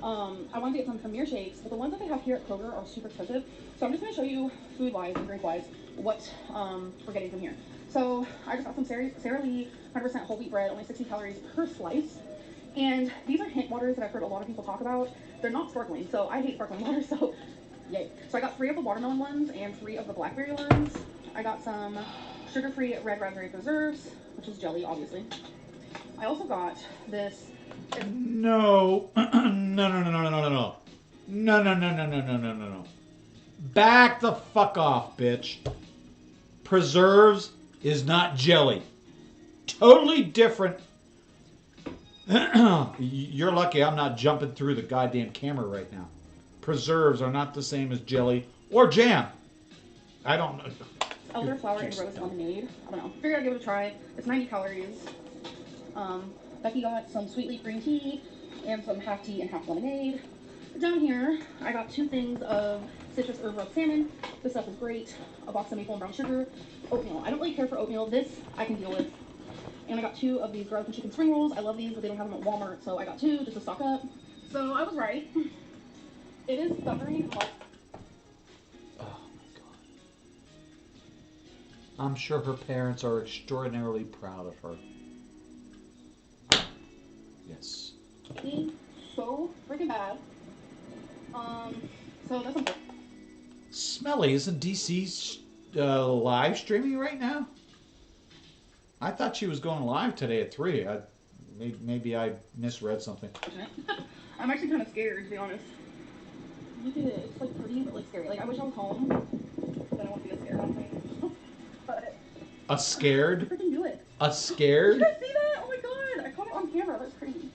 Speaker 3: I wanted to get some Premier shakes, but the ones that they have here at Kroger are super expensive. So I'm just going to show you food-wise and drink-wise what we're getting from here. So I just got some Sara Lee 100% whole wheat bread, only 60 calories per slice. And these are hint waters that I've heard a lot of people talk about. They're not sparkling, so I hate sparkling water, so yay. So I got 3 of the watermelon ones and 3 of the blackberry ones. I got some sugar-free red raspberry preserves, which is jelly, obviously. I also got this.
Speaker 1: No. No. Back the fuck off, bitch. Preserves is not jelly. Totally different. You're lucky I'm not jumping through the goddamn camera right now. Preserves are not the same as jelly or jam. I don't know.
Speaker 3: Elderflower and rose lemonade. I don't know. Figured I'd give it a try. It's 90 calories. Becky got some sweet leaf green tea and some half tea and half lemonade. Down here, I got 2 things of citrus herb rub salmon. This stuff is great. A box of maple and brown sugar. Oatmeal. I don't really care for oatmeal. This I can deal with. And I got 2 of these garlic and chicken spring rolls. I love these, but they don't have them at Walmart, so I got 2 just to stock up. So I was right. It is thundering hot.
Speaker 1: Oh my god. I'm sure her parents are extraordinarily proud of her. Yes.
Speaker 3: So freaking bad. So that's something.
Speaker 1: Smelly, isn't DC live streaming right now? I thought she was going live today at 3. Maybe I misread something.
Speaker 3: I'm actually kind of scared, to be honest. Look at it. It's like pretty, but like scary. Like I wish I was home. Then I won't be a scared on me. But
Speaker 1: A scared?
Speaker 3: freaking do it.
Speaker 1: A scared?
Speaker 3: Did you guys see that? Oh my god! I caught it on camera. That's crazy.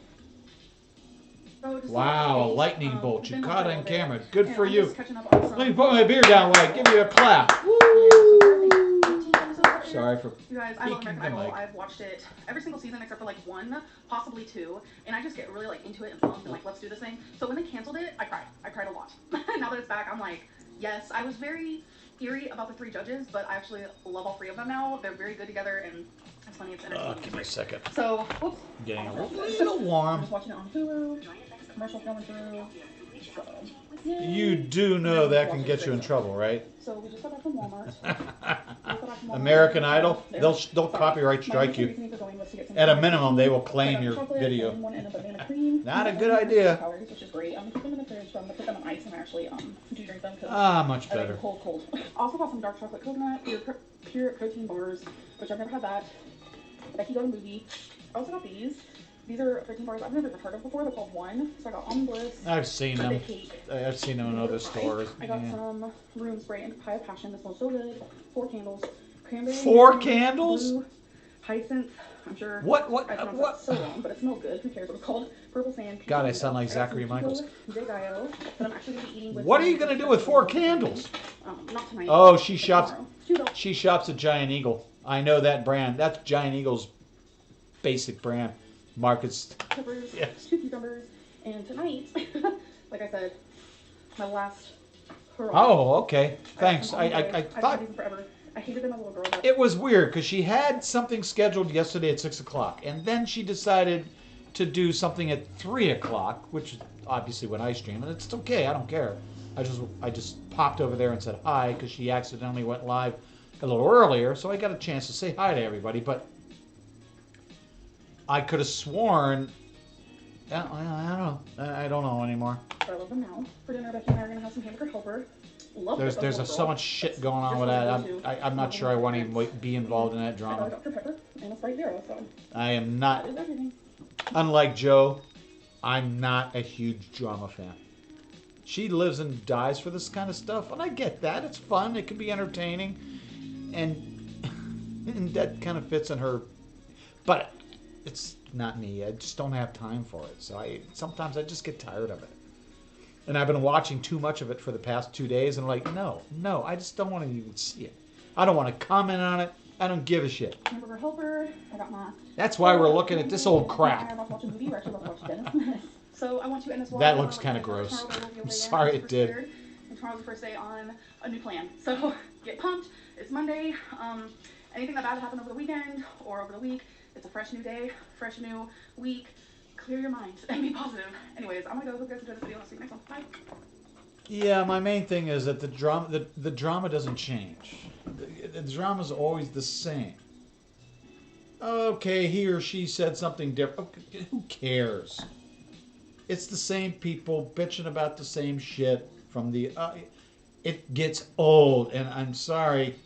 Speaker 3: So just
Speaker 1: Wow, a
Speaker 3: like,
Speaker 1: lightning bolt. You
Speaker 3: been
Speaker 1: caught it
Speaker 3: up
Speaker 1: on
Speaker 3: there.
Speaker 1: camera. Good
Speaker 3: And
Speaker 1: for
Speaker 3: I'm
Speaker 1: you.
Speaker 3: just catching up on some-
Speaker 1: Let me put my beer down while I give you a clap.
Speaker 3: Yeah, so we're at, like, 15 episodes right here.
Speaker 1: Sorry for
Speaker 3: You guys, I love
Speaker 1: peeking
Speaker 3: American
Speaker 1: the
Speaker 3: Idol.
Speaker 1: mic.
Speaker 3: I've watched it every single season except for like 1, possibly 2, and I just get really like into it and pumped and like, let's do this thing. So when they canceled it, I cried. I cried a lot. Now that it's back, I'm like, yes. I was very eerie about the 3 judges, but I actually love all 3 of them now. They're very good together, and it's funny. It's entertaining.
Speaker 1: Give me a second.
Speaker 3: So, whoops.
Speaker 1: Getting a little
Speaker 3: I'm
Speaker 1: warm.
Speaker 3: just watching it on Hulu. Commercial going through. So, yay.
Speaker 1: You do know that can get you in trouble, right?
Speaker 3: So we just got back from Walmart.
Speaker 1: American Idol, they'll copyright strike you. At a minimum, they will claim your video. Not a good idea.
Speaker 3: Which is great. I'm gonna keep them in the fridge, so I'm gonna put them on ice and actually do drink them.
Speaker 1: Much
Speaker 3: I like
Speaker 1: better.
Speaker 3: cold. Also got some dark chocolate coconut pure protein bars, which I've never had that. Becky got a movie. I also got these. These are protein bars I've never heard of before. They're called One. So I got almond bliss.
Speaker 1: I've seen them.
Speaker 3: birthday cake.
Speaker 1: I've seen them in other stores.
Speaker 3: I got some room spray and pie of passion. This smells so good. 4 candles. Cranberry.
Speaker 1: 4 candles?
Speaker 3: Blue, hyacinth. I'm sure.
Speaker 1: What?
Speaker 3: I pronounced that so wrong, but it smells good. Who cares what it's called? Purple sand.
Speaker 1: God, I sound like Zachary Michaels.
Speaker 3: Big IO that I'm actually going to be eating with.
Speaker 1: What are you gonna do with 4 candles?
Speaker 3: Not tonight.
Speaker 1: Oh, she shops.
Speaker 3: Tomorrow.
Speaker 1: She shops at Giant Eagle. I know that brand. That's Giant Eagle's basic brand. Markets.
Speaker 3: Peppers,
Speaker 1: Yes.
Speaker 3: 2 cucumbers, and tonight, like I said, my last hurrah.
Speaker 1: Oh, okay. Thanks. I
Speaker 3: I've
Speaker 1: thought
Speaker 3: had these forever. I hated them as a little girl. But
Speaker 1: it was weird because she had something scheduled yesterday at 6 o'clock, and then she decided to do something at 3 o'clock, which is obviously when I stream, and it's okay. I don't care. I just popped over there and said hi because she accidentally went live a little earlier, so I got a chance to say hi to everybody. But I could have sworn. I don't know anymore.
Speaker 3: I love them now. For dinner, Becky and I are gonna have some hamburger helper. Love
Speaker 1: There's so much shit going on with that. I'm not sure I want to even be involved in that
Speaker 3: I got
Speaker 1: drama.
Speaker 3: a Dr. Pepper and a Sprite Zero, so
Speaker 1: I am
Speaker 3: that
Speaker 1: not.
Speaker 3: is everything.
Speaker 1: Unlike Joe, I'm not a huge drama fan. She lives and dies for this kind of stuff, and I get that. It's fun. It can be entertaining, and that kind of fits in her. But it's not me. I just don't have time for it. So sometimes I just get tired of it. And I've been watching too much of it for the past 2 days, and I'm like, no, I just don't want to even see it. I don't want to comment on it. I don't give a shit.
Speaker 3: Hamburger helper. I got my.
Speaker 1: That's why we're looking at this old
Speaker 3: I
Speaker 1: crap.
Speaker 3: are about to watch a movie. We're actually about to watch Dennis Menace. So I want to end this vlog.
Speaker 1: That looks kind of gross. I'm sorry it did.
Speaker 3: And tomorrow's the first day on a new plan. So get pumped. It's Monday. anything that bad happened over the weekend or over the week, it's a fresh new day, fresh new week. Clear your mind and be positive. Anyways, I'm gonna go. Hope you guys enjoyed this video. I'll see you next one. Bye.
Speaker 1: Yeah, my main thing is that the drama doesn't change. The drama's always the same. Okay, he or she said something different. Okay, who cares? It's the same people bitching about the same shit from the. It gets old, and I'm sorry.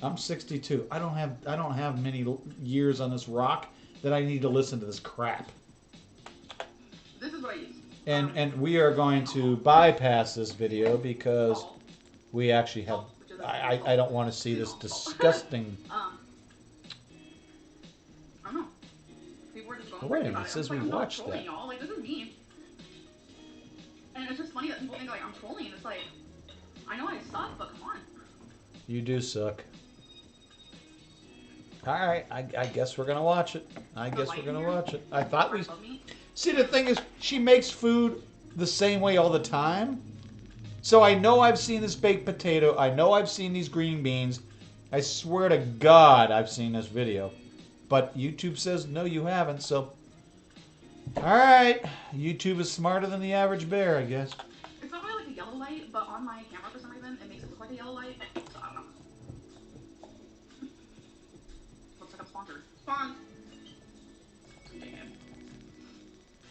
Speaker 1: I'm 62. I don't have many years on this rock that I need to listen to this crap.
Speaker 3: This is what I use.
Speaker 1: And we are going to bypass this video because we actually have. I don't want to see this disgusting.
Speaker 3: I don't know. People were just going
Speaker 1: Wait a
Speaker 3: crazy
Speaker 1: minute,
Speaker 3: about
Speaker 1: it says
Speaker 3: I'm
Speaker 1: we
Speaker 3: not
Speaker 1: watched
Speaker 3: trolling
Speaker 1: that.
Speaker 3: y'all. Like, this is me. And it's just funny that people think like I'm trolling. It's like, I know I suck, but come on.
Speaker 1: You do suck. Alright, I guess we're gonna watch it. I thought we... See, the thing is, she makes food the same way all the time. So I know I've seen this baked potato. I know I've seen these green beans. I swear to God I've seen this video. But YouTube says, no, you haven't, so... Alright, YouTube is smarter than the average bear, I guess.
Speaker 3: It's not really like a yellow light, but on my camera for some reason, it makes it look like a yellow light. So I don't know. Looks like I'm sponsored. Spawn!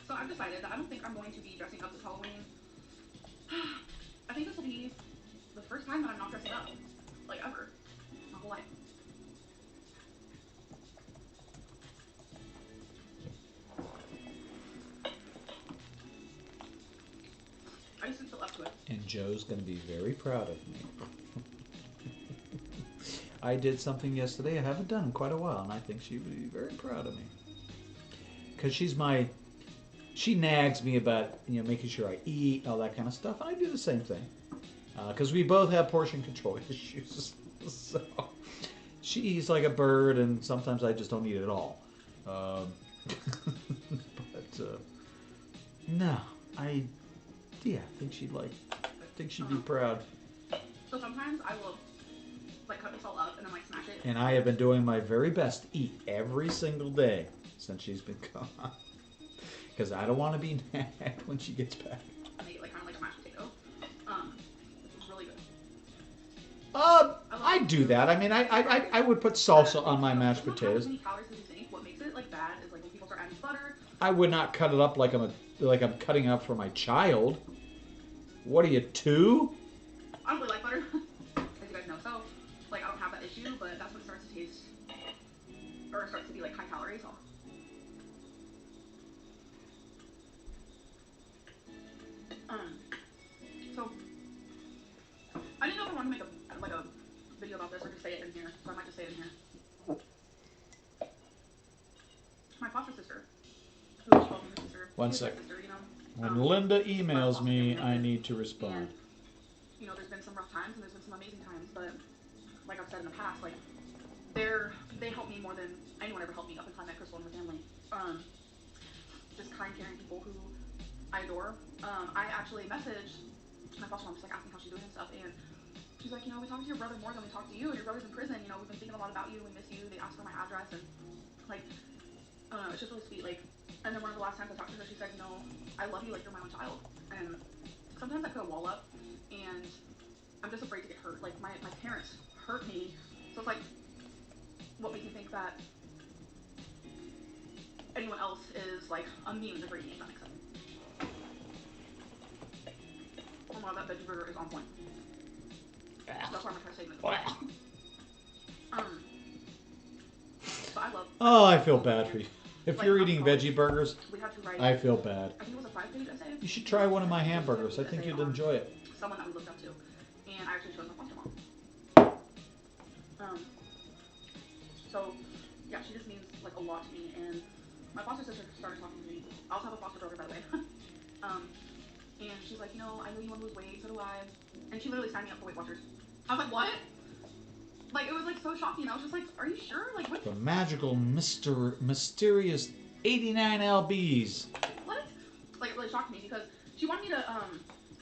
Speaker 3: So I've decided that I don't think I'm going to be dressing up this Halloween. I think this will be the first time that I'm not dressing up. Like, ever. My whole life. I just didn't feel up to it.
Speaker 1: And Joe's going to be very proud of me. I did something yesterday I haven't done in quite a while, and I think she would be very proud of me. Because she nags me about, making sure I eat, all that kind of stuff, and I do the same thing. Because we both have portion control issues. So she eats like a bird, and sometimes I just don't eat at all. But no, I think she'd be proud.
Speaker 3: So sometimes I will cut this all up and then smash it.
Speaker 1: And I have been doing my very best to eat every single day since she's been gone. Because I don't want to be nagged when she gets back.
Speaker 3: I make it kind of like a mashed potato. It's really good.
Speaker 1: I do that. I mean, I would put salsa on my mashed potatoes.
Speaker 3: What makes it bad is when people start adding butter.
Speaker 1: I would not cut it up like I'm cutting up for my child. What are you, 2?
Speaker 3: I don't really like butter, as you guys know. So, I don't have that issue, but that's when it starts to taste, or it starts to be high calories. So. So I didn't know if I wanted to make a video about this or just say it in here, so I might just say it in here. My foster sister, who is called my sister.
Speaker 1: One sec.
Speaker 3: Sister,
Speaker 1: when Linda emails me, I need to respond.
Speaker 3: And, there's been some rough times and there's been some amazing times, but like I've said in the past, they help me more than anyone ever helped me up until I met Crystal and her family. Just kind, caring people who I adore. I actually messaged my foster mom, just asking how she's doing and stuff, and she's like, we talked to your brother more than we talked to you, and your brother's in prison. We've been thinking a lot about you. We miss you. They asked for my address, and it's just really sweet. And then one of the last times I talked to her, she said, I love you like you're my own child. And sometimes I put a wall up, and I'm just afraid to get hurt. My parents hurt me, so it's what makes me think that anyone else is immune to hurting me, if that makes sense. Oh wow, that veggie burger is on point. That's why I'm gonna try to save it. But I love.
Speaker 1: Oh, I feel bad for you. If you're eating veggie burgers, I feel bad.
Speaker 3: I think it was a 5-page essay.
Speaker 1: You should try one of my hamburgers. I think you'd enjoy it.
Speaker 3: Someone that we looked up to, and I actually chose my foster mom. So yeah, she just means a lot to me, and my foster sister started talking to me. I also have a foster brother, by the way. And she's like, I know you want to lose weight, so do I. And she literally signed me up for Weight Watchers. I was like, what? It was so shocking. I was just like, are you sure? What?
Speaker 1: The magical, mysterious 89 lbs.
Speaker 3: What? It really shocked me because she wanted me to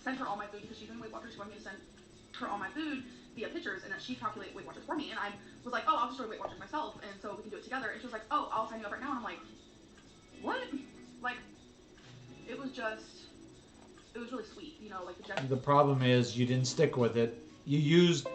Speaker 3: send her all my food because she's doing Weight Watchers. She wanted me to send her all my food
Speaker 2: via pictures, and that she calculated Weight Watchers for me, and I was like, oh, I'll just join Weight Watchers myself, and so we can do it together. And she was like, oh, I'll sign you up right now. And I'm like, what? Like, it was really sweet, you know, like the gesture.
Speaker 1: The problem is you didn't stick with it. You used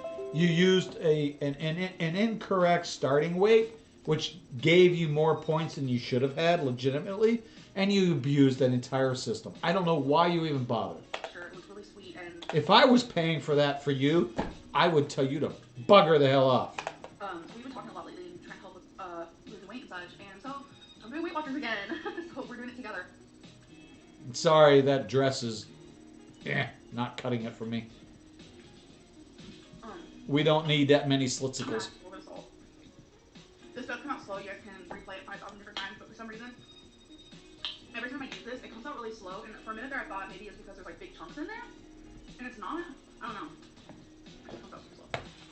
Speaker 1: an incorrect starting weight, which gave you more points than you should have had legitimately, and you abused that entire system. I don't know why you even bothered.
Speaker 2: Sure, it was really sweet, and
Speaker 1: if I was paying for that for you, I would tell you to bugger the hell off.
Speaker 2: We've been talking a lot lately, trying to help with losing weight and such, and so I'm doing Weight Watchers again. So we're doing it together.
Speaker 1: Sorry, that dress is not cutting it for me. We don't need that many slitsicles.
Speaker 2: This does come out slow. You guys can replay it 5,000 different times, but for some reason, every time I use this, it comes out really slow. And for a minute there, I thought maybe it's because there's like big chunks in there, and it's not. I don't know. It comes out super slow.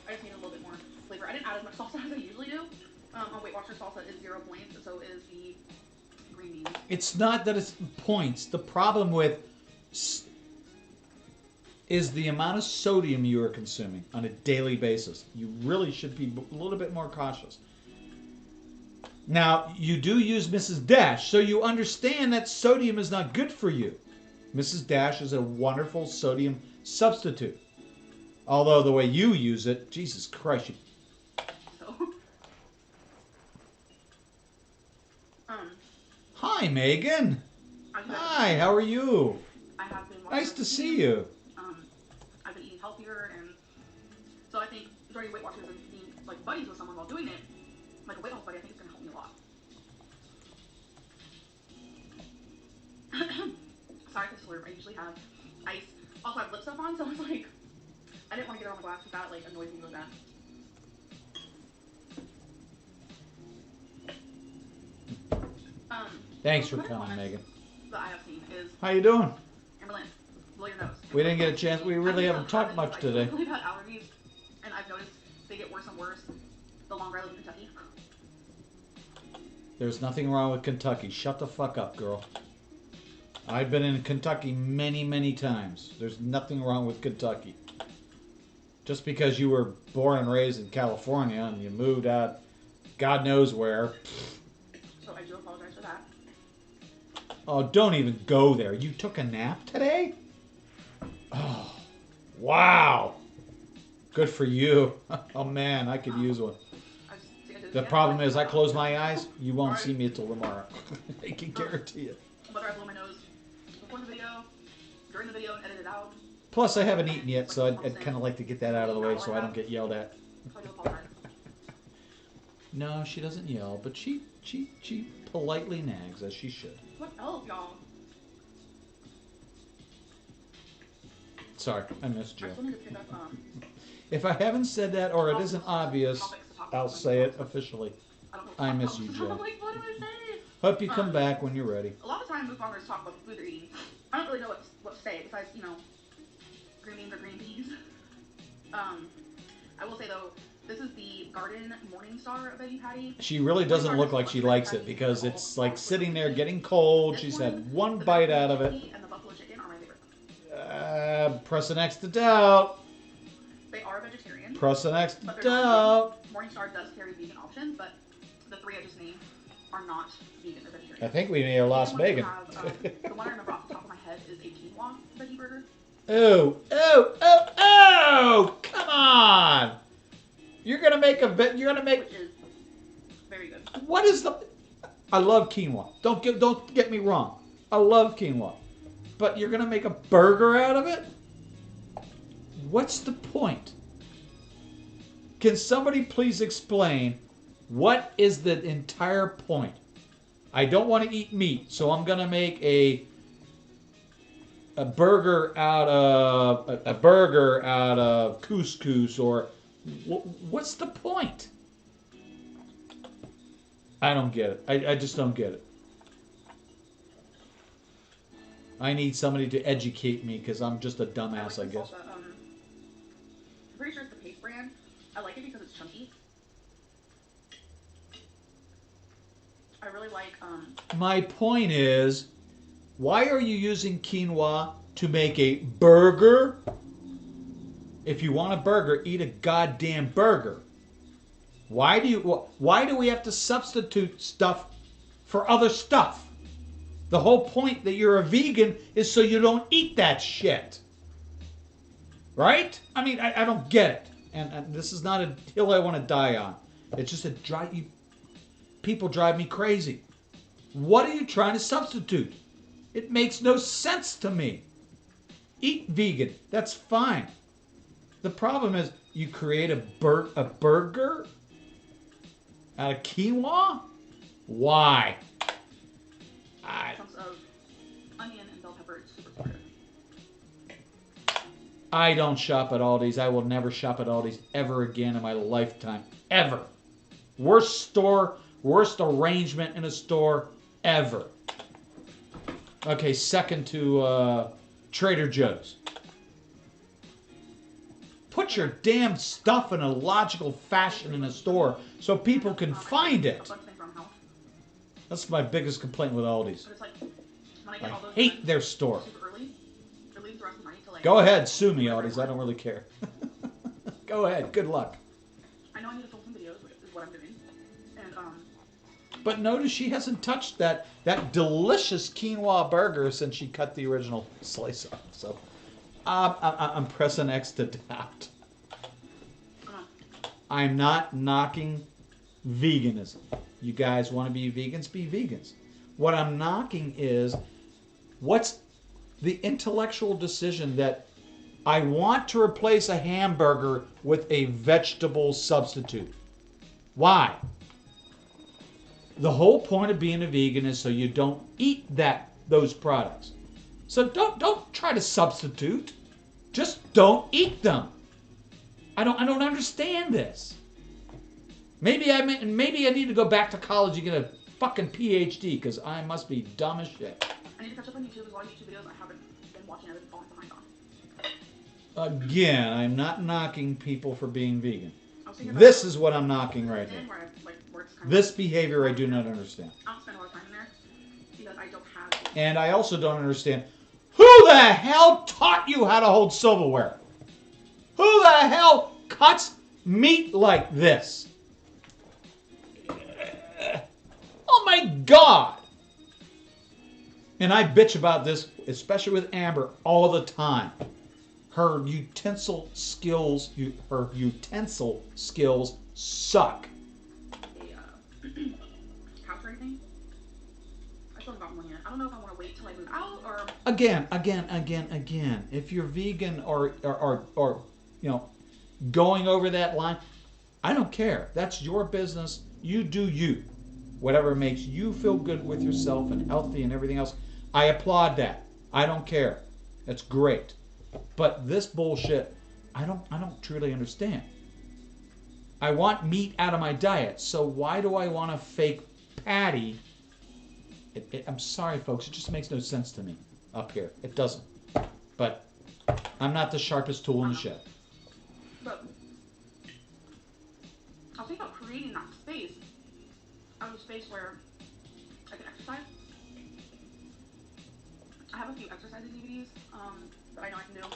Speaker 2: I just need a little bit more flavor. I didn't add as much salsa as I usually do. On Weight Watchers, salsa is 0 points, and so is the green beans.
Speaker 1: It's not that it's points. The problem with is the amount of sodium you are consuming on a daily basis. You really should be a little bit more cautious. Now, you do use Mrs. Dash, so you understand that sodium is not good for you. Mrs. Dash is a wonderful sodium substitute. Although the way you use it, Jesus Christ. Hi, Megan. Hi, how are you?
Speaker 2: I have been
Speaker 1: nice to see you.
Speaker 2: I've been eating healthier, and so I think joining Weight Watchers and being like buddies with someone while doing it, like a weight loss buddy, I think it's gonna help me a lot. Sorry for the slurp. I usually have ice. Also, I have lip stuff on, so I was like, I didn't want to get it on the glass because that like annoys me with that.
Speaker 1: Thanks for coming, Megan.
Speaker 2: That I have seen is.
Speaker 1: How you doing?
Speaker 2: Amberlynn, blow your nose.
Speaker 1: We didn't get a chance. We really haven't talked much today.
Speaker 2: I've really bad allergies, and I've noticed they get worse and worse the longer I live in Kentucky.
Speaker 1: There's nothing wrong with Kentucky. Shut the fuck up, girl. I've been in Kentucky many, many times. There's nothing wrong with Kentucky. Just because you were born and raised in California and you moved out God knows where.
Speaker 2: So I do apologize for that.
Speaker 1: Oh, don't even go there. You took a nap today? Oh, wow. Good for you. Oh, man, I could use one. The problem is I close my eyes, you won't see me until tomorrow. I can guarantee it.
Speaker 2: Whether I blow my nose before the video, during the video, and edit it out.
Speaker 1: Plus, I haven't eaten yet, so I'd kind of like to get that out of the way so I don't get yelled at.
Speaker 2: So I do apologize.
Speaker 1: No, she doesn't yell, but she politely nags, as she should.
Speaker 2: What else, y'all?
Speaker 1: Sorry, I missed you.
Speaker 2: I still need to pick up,
Speaker 1: If I haven't said that or it isn't obvious, I'll say it officially. I miss you, Joe.
Speaker 2: Like, what do I say?
Speaker 1: Hope you come back when you're ready.
Speaker 2: A lot of times Mukbangers talk about the food they're eating. I don't really know what to say besides, you know, green beans or green peas. I will say though, this is the Garden Morningstar veggie patty.
Speaker 1: She really doesn't look like she likes it because it's like sitting there getting cold. She's had one bite out of it.
Speaker 2: And the buffalo chicken are my favorite.
Speaker 1: Press an X to doubt.
Speaker 2: They are vegetarian.
Speaker 1: Press an X to doubt.
Speaker 2: Morningstar does carry vegan options, but the three I just named are not vegan. They're vegetarian.
Speaker 1: I think we may have lost Megan.
Speaker 2: The one I remember off the top of my head is a quinoa veggie burger.
Speaker 1: Oh, oh, oh, oh! Come on! You're gonna make a bit. You're gonna make.
Speaker 2: Which is very good.
Speaker 1: What is the? I love quinoa. Don't get me wrong. I love quinoa, but you're gonna make a burger out of it? What's the point? Can somebody please explain what is the entire point? I don't want to eat meat, so I'm gonna make a burger out of couscous or what's the point? I don't get it. I just don't get it. I need somebody to educate me because I'm just a dumbass, I guess.
Speaker 2: I'm pretty sure it's the Pace brand. I like it because it's chunky. I really like
Speaker 1: My point is, why are you using quinoa to make a burger? If you want a burger, eat a goddamn burger. Why do we have to substitute stuff for other stuff? The whole point that you're a vegan is so you don't eat that shit. Right? I mean, I don't get it. And this is not a hill I want to die on. It's just people drive me crazy. What are you trying to substitute? It makes no sense to me. Eat vegan. That's fine. The problem is you create a burger out of quinoa? Why?
Speaker 2: Chunks of onion and bell pepper. It's super supportive.
Speaker 1: I don't shop at Aldi's. I will never shop at Aldi's ever again in my lifetime. Ever. Worst arrangement in a store ever. Okay, second to Trader Joe's. Put your damn stuff in a logical fashion in a store so people can find it. That's my biggest complaint with Aldi's. I hate their store. Go ahead, sue me, Aldi's. I don't really care. Go ahead. Good luck.
Speaker 2: I know I need to film some videos, which is what I'm doing. And
Speaker 1: But notice she hasn't touched that delicious quinoa burger since she cut the original slice off. So I'm pressing X to doubt. I'm not knocking veganism. You guys want to be vegans? Be vegans. What I'm knocking is what's the intellectual decision that I want to replace a hamburger with a vegetable substitute. Why? The whole point of being a vegan is so you don't eat those products. So don't try to substitute. Just don't eat them. I don't understand this. Maybe I need to go back to college and get a fucking PhD because I must be dumb as shit.
Speaker 2: I need to catch up on YouTube. There's a lot of YouTube videos I haven't been watching. I've been falling behind on.
Speaker 1: Again, I'm not knocking people for being vegan. This is what I'm knocking right here. This behavior I do not understand.
Speaker 2: I don't spend a lot of time in there because I don't have.
Speaker 1: And I also don't understand who the hell taught you how to hold silverware? Who the hell cuts meat like this? Oh my God! And I bitch about this, especially with Amber, all the time. Her utensil skills suck.
Speaker 2: House or anything? I still haven't gotten one yet. I don't know if I want to wait till I move out or.
Speaker 1: Again. If you're vegan or going over that line, I don't care. That's your business. You do you. Whatever makes you feel good with yourself and healthy and everything else, I applaud that. I don't care. That's great. But this bullshit, I don't truly understand. I want meat out of my diet, so why do I want a fake patty? I'm sorry, folks. It just makes no sense to me up here. It doesn't. But I'm not the sharpest tool in the shed.
Speaker 2: But I'll think about creating that space. I have a space where I can exercise. I have a few exercising DVDs that I know I can do.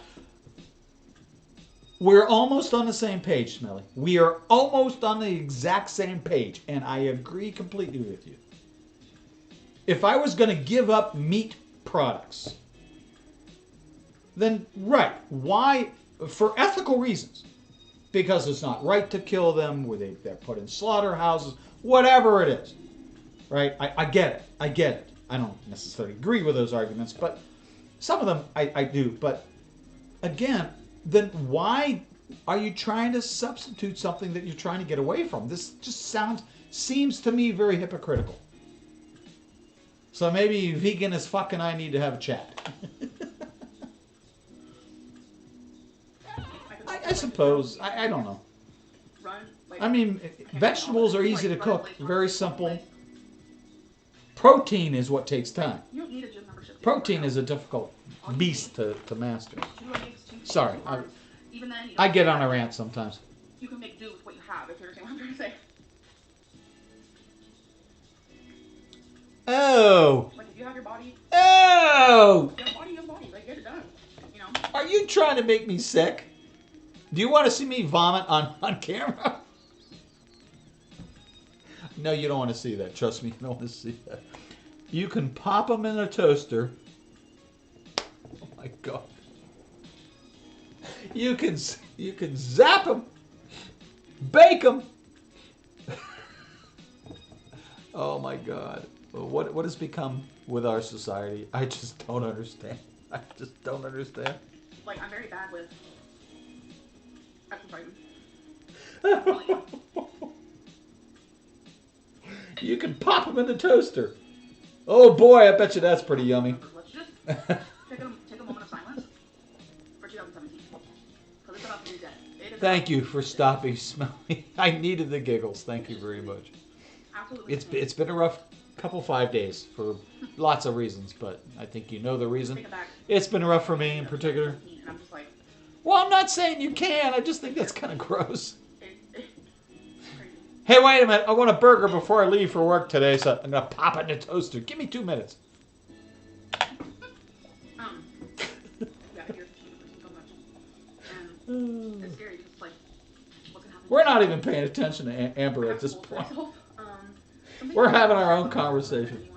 Speaker 1: We're almost on the same page, Smelly. We are almost on the exact same page, and I agree completely with you. If I was going to give up meat products, then right, why? For ethical reasons. Because it's not right to kill them, they're put in slaughterhouses, whatever it is. Right? I get it. I get it. I don't necessarily agree with those arguments, but some of them I do. But again, then why are you trying to substitute something that you're trying to get away from? This just seems to me very hypocritical. So maybe vegan as fuck and I need to have a chat. I suppose. I don't know. I mean, vegetables are easy to cook. Very simple. Protein is what takes time.
Speaker 2: You don't need a gym membership.
Speaker 1: Protein is a difficult beast to master.
Speaker 2: 2 eggs, 2
Speaker 1: Sorry.
Speaker 2: carbs. Even then,
Speaker 1: I get on a rant sometimes.
Speaker 2: You can make do with what you have, if you understand what I'm trying to say.
Speaker 1: Oh.
Speaker 2: Like, if you have your body,
Speaker 1: Oh.
Speaker 2: you have a body, like, get it done. You know?
Speaker 1: Are you trying to make me sick? Do you want to see me vomit on camera? No, you don't want to see that. Trust me, you don't want to see that. You can pop them in a toaster. Oh my God. You can zap them, bake them. Oh my God. What has become with our society? I just don't understand. I just don't understand.
Speaker 3: Like, I'm very bad with exercising.
Speaker 1: You can pop them in the toaster. Oh boy, I bet you that's pretty yummy.
Speaker 3: Let's just take a moment of silence for 2017. Because it's about to be dead.
Speaker 1: Thank you for stopping smelling. I needed the giggles. Thank you very much.
Speaker 3: Absolutely.
Speaker 1: It's been a rough couple 5 days for lots of reasons, but I think you know the reason.
Speaker 3: Take it back.
Speaker 1: It's been rough for me in particular.
Speaker 3: And I'm just like,
Speaker 1: Well, I'm not saying you can. I just think that's kind of gross.
Speaker 3: it's crazy.
Speaker 1: Hey, wait a minute. I want a burger before I leave for work today, so I'm going to pop it in a toaster. Give me 2 minutes.
Speaker 3: Yeah, you're so much. And it's scary because, like, what's going to happen?
Speaker 1: We're not even paying attention to Amber at this point. We're having our own conversation.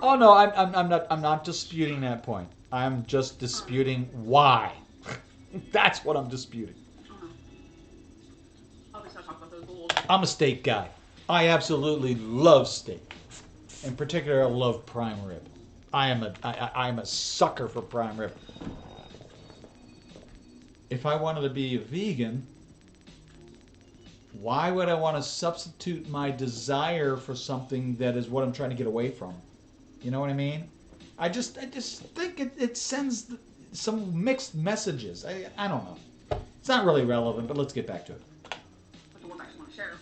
Speaker 1: Oh no, I'm not disputing that point. I'm just disputing why. That's what I'm disputing. I'm a steak guy. I absolutely love steak. In particular, I love prime rib. I'm a sucker for prime rib. If I wanted to be a vegan, why would I want to substitute my desire for something that is what I'm trying to get away from? You know what I mean? I just think it sends some mixed messages. I don't know. It's not really relevant, but let's get back to it.
Speaker 3: But the one I just want to share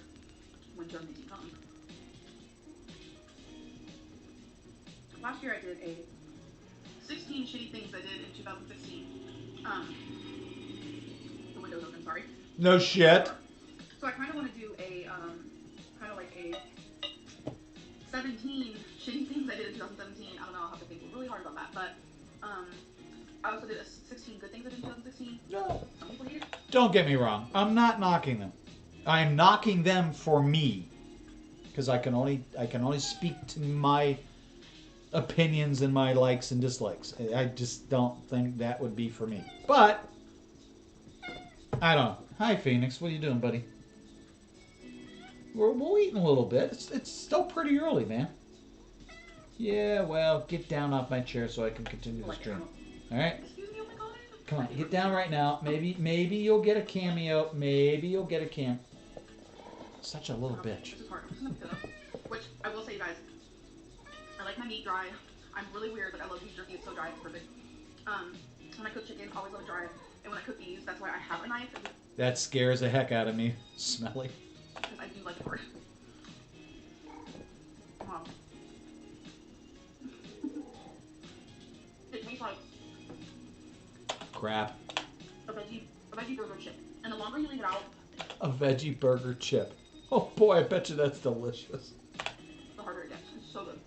Speaker 3: when Germany comes. Last year I did a 16 shitty things I did in 2016. The window's open, sorry.
Speaker 1: No shit.
Speaker 3: So I kind of want to do a, kind of like a 17 shitty things I did in 2017. I don't know, I'll have to think really hard about that. But, I also did a 16 good things I did in 2016.
Speaker 1: No.
Speaker 3: Some people hate it.
Speaker 1: Don't get me wrong. I'm not knocking them. I'm knocking them for me. Because I can only speak to my opinions and my likes and dislikes. I just don't think that would be for me. But, I don't know. Hi, Phoenix. What are you doing, buddy? We're eating a little bit. It's still pretty early, man. Yeah, well, get down off my chair so I can continue the stream. All right?
Speaker 3: Excuse me, oh my god.
Speaker 1: Come on, get down right now. Maybe you'll get a cameo. Maybe you'll get a cam. Such a little bitch.
Speaker 3: This is hard. I'm just gonna pick it up. Which, I will say, you guys, I like my meat dry. I'm really weird, but I love beef jerky. It's so dry. It's perfect. When I cook chicken, I always love it dry. And when I cook these, that's why I have a knife.
Speaker 1: That scares the heck out of me. Smelly.
Speaker 3: Because I do like it hard. Wow. It tastes like
Speaker 1: Crap.
Speaker 3: a veggie burger chip. And the longer you leave it out,
Speaker 1: A veggie burger chip. Oh boy, I bet you that's delicious.
Speaker 3: the harder it gets. It's so good.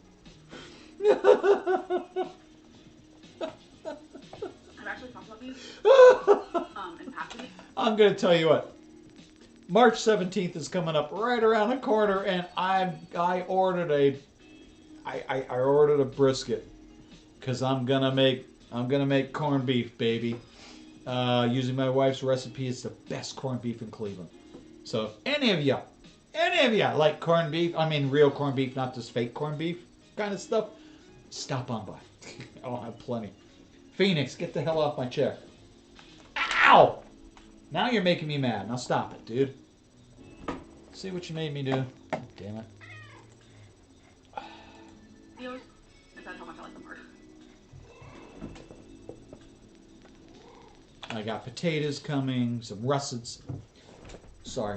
Speaker 3: I've actually talked about these in past weeks.
Speaker 1: I'm gonna tell you what. March 17th is coming up right around the corner, and I ordered a brisket because I'm gonna make corned beef, baby. Using my wife's recipe, it's the best corned beef in Cleveland. So if any of you like corned beef, I mean real corned beef, not this fake corned beef kind of stuff, stop on by. I'll have plenty. Phoenix, get the hell off my chair. Ow! Now you're making me mad. Now stop it, dude. See what you made me do. Damn it.
Speaker 3: Theos, is that how much I like them hard?
Speaker 1: I got potatoes coming, some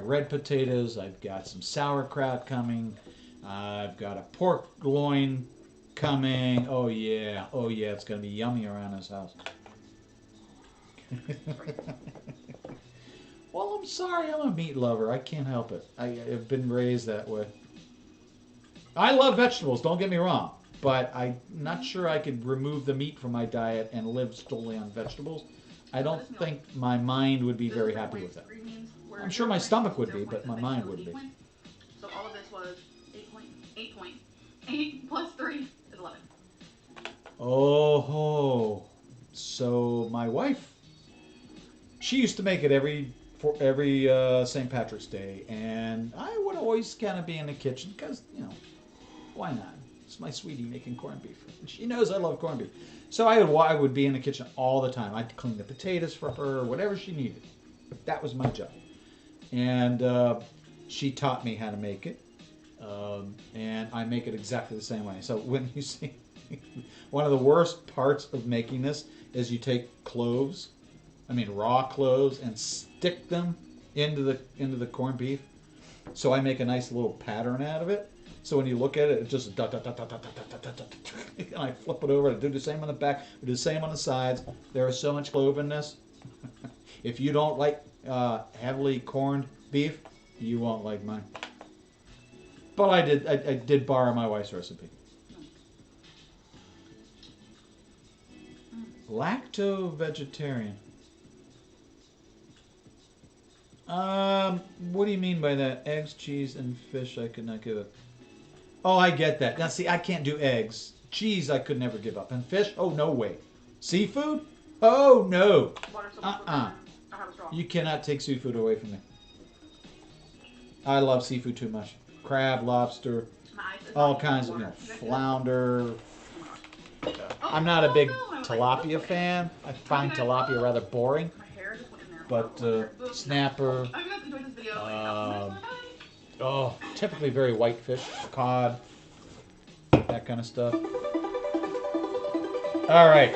Speaker 1: red potatoes. I've got some sauerkraut coming. I've got a pork loin coming. Oh yeah, it's gonna be yummy around this house. Well, I'm sorry, I'm a meat lover. I can't help it. I've been raised that way. I love vegetables, don't get me wrong. But I'm not sure I could remove the meat from my diet and live solely on vegetables. I don't think my mind would be very happy with that. I'm sure my stomach would be, but my mind wouldn't be.
Speaker 2: So all of this was 8 point. 8 point. 8 plus 3 is 11.
Speaker 1: Oh, so my wife, she used to make it every St. Patrick's Day, and I would always kind of be in the kitchen because, you know, why not? It's my sweetie making corned beef. And she knows I love corned beef. So I would be in the kitchen all the time. I'd clean the potatoes for her, whatever she needed. That was my job. And she taught me how to make it. And I make it exactly the same way. So when you see, one of the worst parts of making this is you take raw cloves, and stick them into the corned beef. So I make a nice little pattern out of it. So when you look at it, it just dot, dot, dot, dot, dot, dot, dot, dot, dot, and I flip it over. I do the same on the back. I do the same on the sides. There is so much clove in this. If you don't like heavily corned beef, you won't like mine. But I did borrow my wife's recipe. Lacto-vegetarian. What do you mean by that? Eggs, cheese, and fish I could not give up. Oh, I get that. Now, see, I can't do eggs. Cheese I could never give up. And fish? Oh, no way. Seafood? Oh, no. You cannot take seafood away from me. I love seafood too much. Crab, lobster, all kinds of, flounder. I'm not a big tilapia fan. I find tilapia rather boring. But snapper, typically very white fish, cod, that kind of stuff. All right,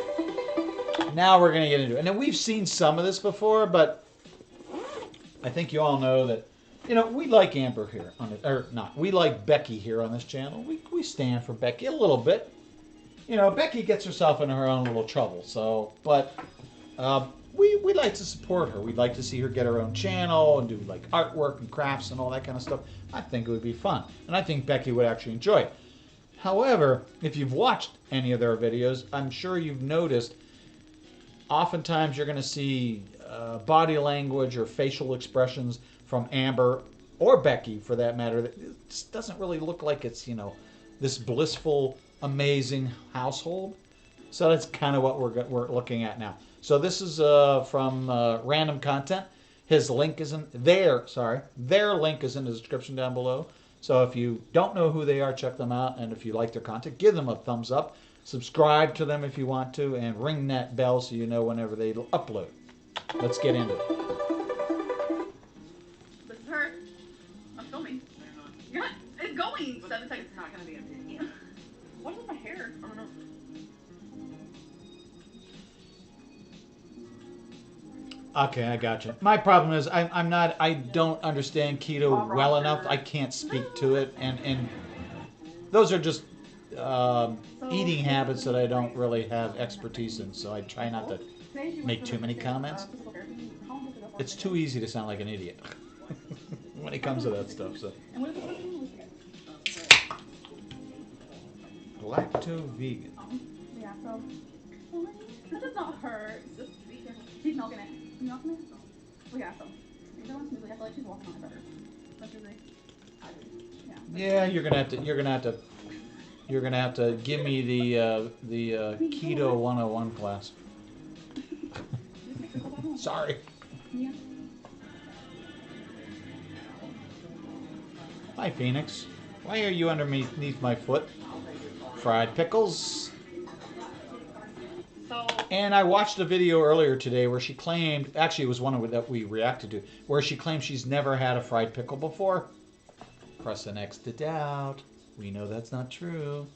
Speaker 1: now we're going to get into it. And then we've seen some of this before, but I think you all know that, we like Amber here on it, or not. We like Becky here on this channel. We stand for Becky a little bit. Becky gets herself in her own little trouble. So, but we like to support her. We'd like to see her get her own channel and do like artwork and crafts and all that kind of stuff. I think it would be fun, and I think Becky would actually enjoy it. However, if you've watched any of their videos, I'm sure you've noticed oftentimes you're going to see body language or facial expressions from Amber or Becky, for that matter, that just doesn't really look like it's, this blissful, amazing household. So that's kind of what we're looking at now. So this is from Random Content. His link is their link is in the description down below. So if you don't know who they are, check them out. And if you like their content, give them a thumbs up. Subscribe to them if you want to, and ring that bell so you know whenever they upload. Let's get into it.
Speaker 2: This is her. I'm filming. It's going. 7 seconds. It's not going to be empty. What is with my hair? I don't know.
Speaker 1: Okay, I got you. My problem is I don't understand keto well enough. I can't speak to it, and those are just eating habits that I don't really have expertise in. So I try not to make too many comments. It's too easy to sound like an idiot when it comes to that stuff. So lacto-vegan.
Speaker 3: Yeah, so this is not her. It's just she's milking it. You milking it? Oh yeah, so these are ones smoothly. I feel like she's walking on it better. Don't you agree? I agree. Yeah.
Speaker 1: Yeah, you're gonna have to give me the keto 101 class. Sorry.
Speaker 3: Yeah.
Speaker 1: Hi, Phoenix. Why are you underneath my foot? Fried pickles. And I watched a video earlier today where she claimed, actually it was one that we reacted to, where she claimed she's never had a fried pickle before. Press an X to doubt. We know that's not true.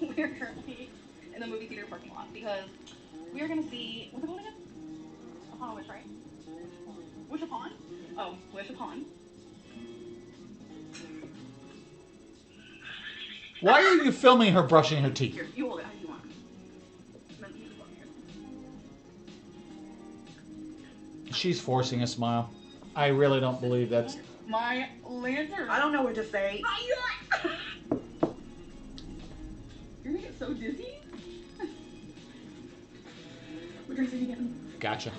Speaker 2: We're currently in the movie theater parking lot because we are going to see, what's it called again? Upon a Wish, right? Wish Upon? Oh, Wish Upon.
Speaker 1: Why are you filming her brushing her teeth?
Speaker 2: Here, you hold it how you want.
Speaker 1: She's forcing a smile. I really don't believe that's...
Speaker 2: My lantern.
Speaker 4: I don't know what to say.
Speaker 3: You're gonna get so dizzy. What drinks are you getting?
Speaker 1: Gotcha.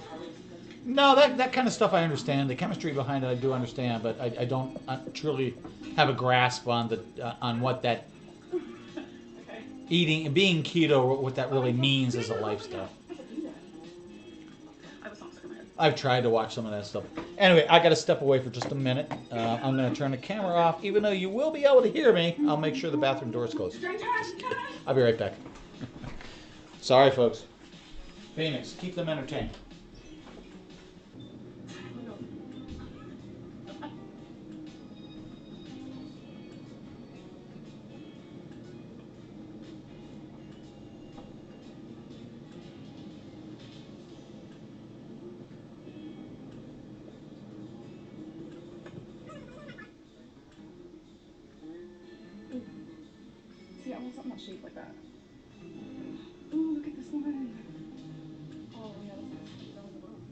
Speaker 1: No, that kind of stuff I understand. The chemistry behind it I do understand, but I don't truly have a grasp on on what that
Speaker 3: Okay.
Speaker 1: eating, being keto, what that really means as a lifestyle.
Speaker 3: I have a song stuck in my head.
Speaker 1: I've tried to watch some of that stuff. Anyway, I got to step away for just a minute. I'm going to turn the camera off. Even though you will be able to hear me, I'll make sure the bathroom door is closed. I'll be right back. Sorry, folks. Phoenix, keep them entertained.
Speaker 3: See, I want something that's shaped like that. Ooh, look at this one. Oh, yeah, that's nice. That was a bone.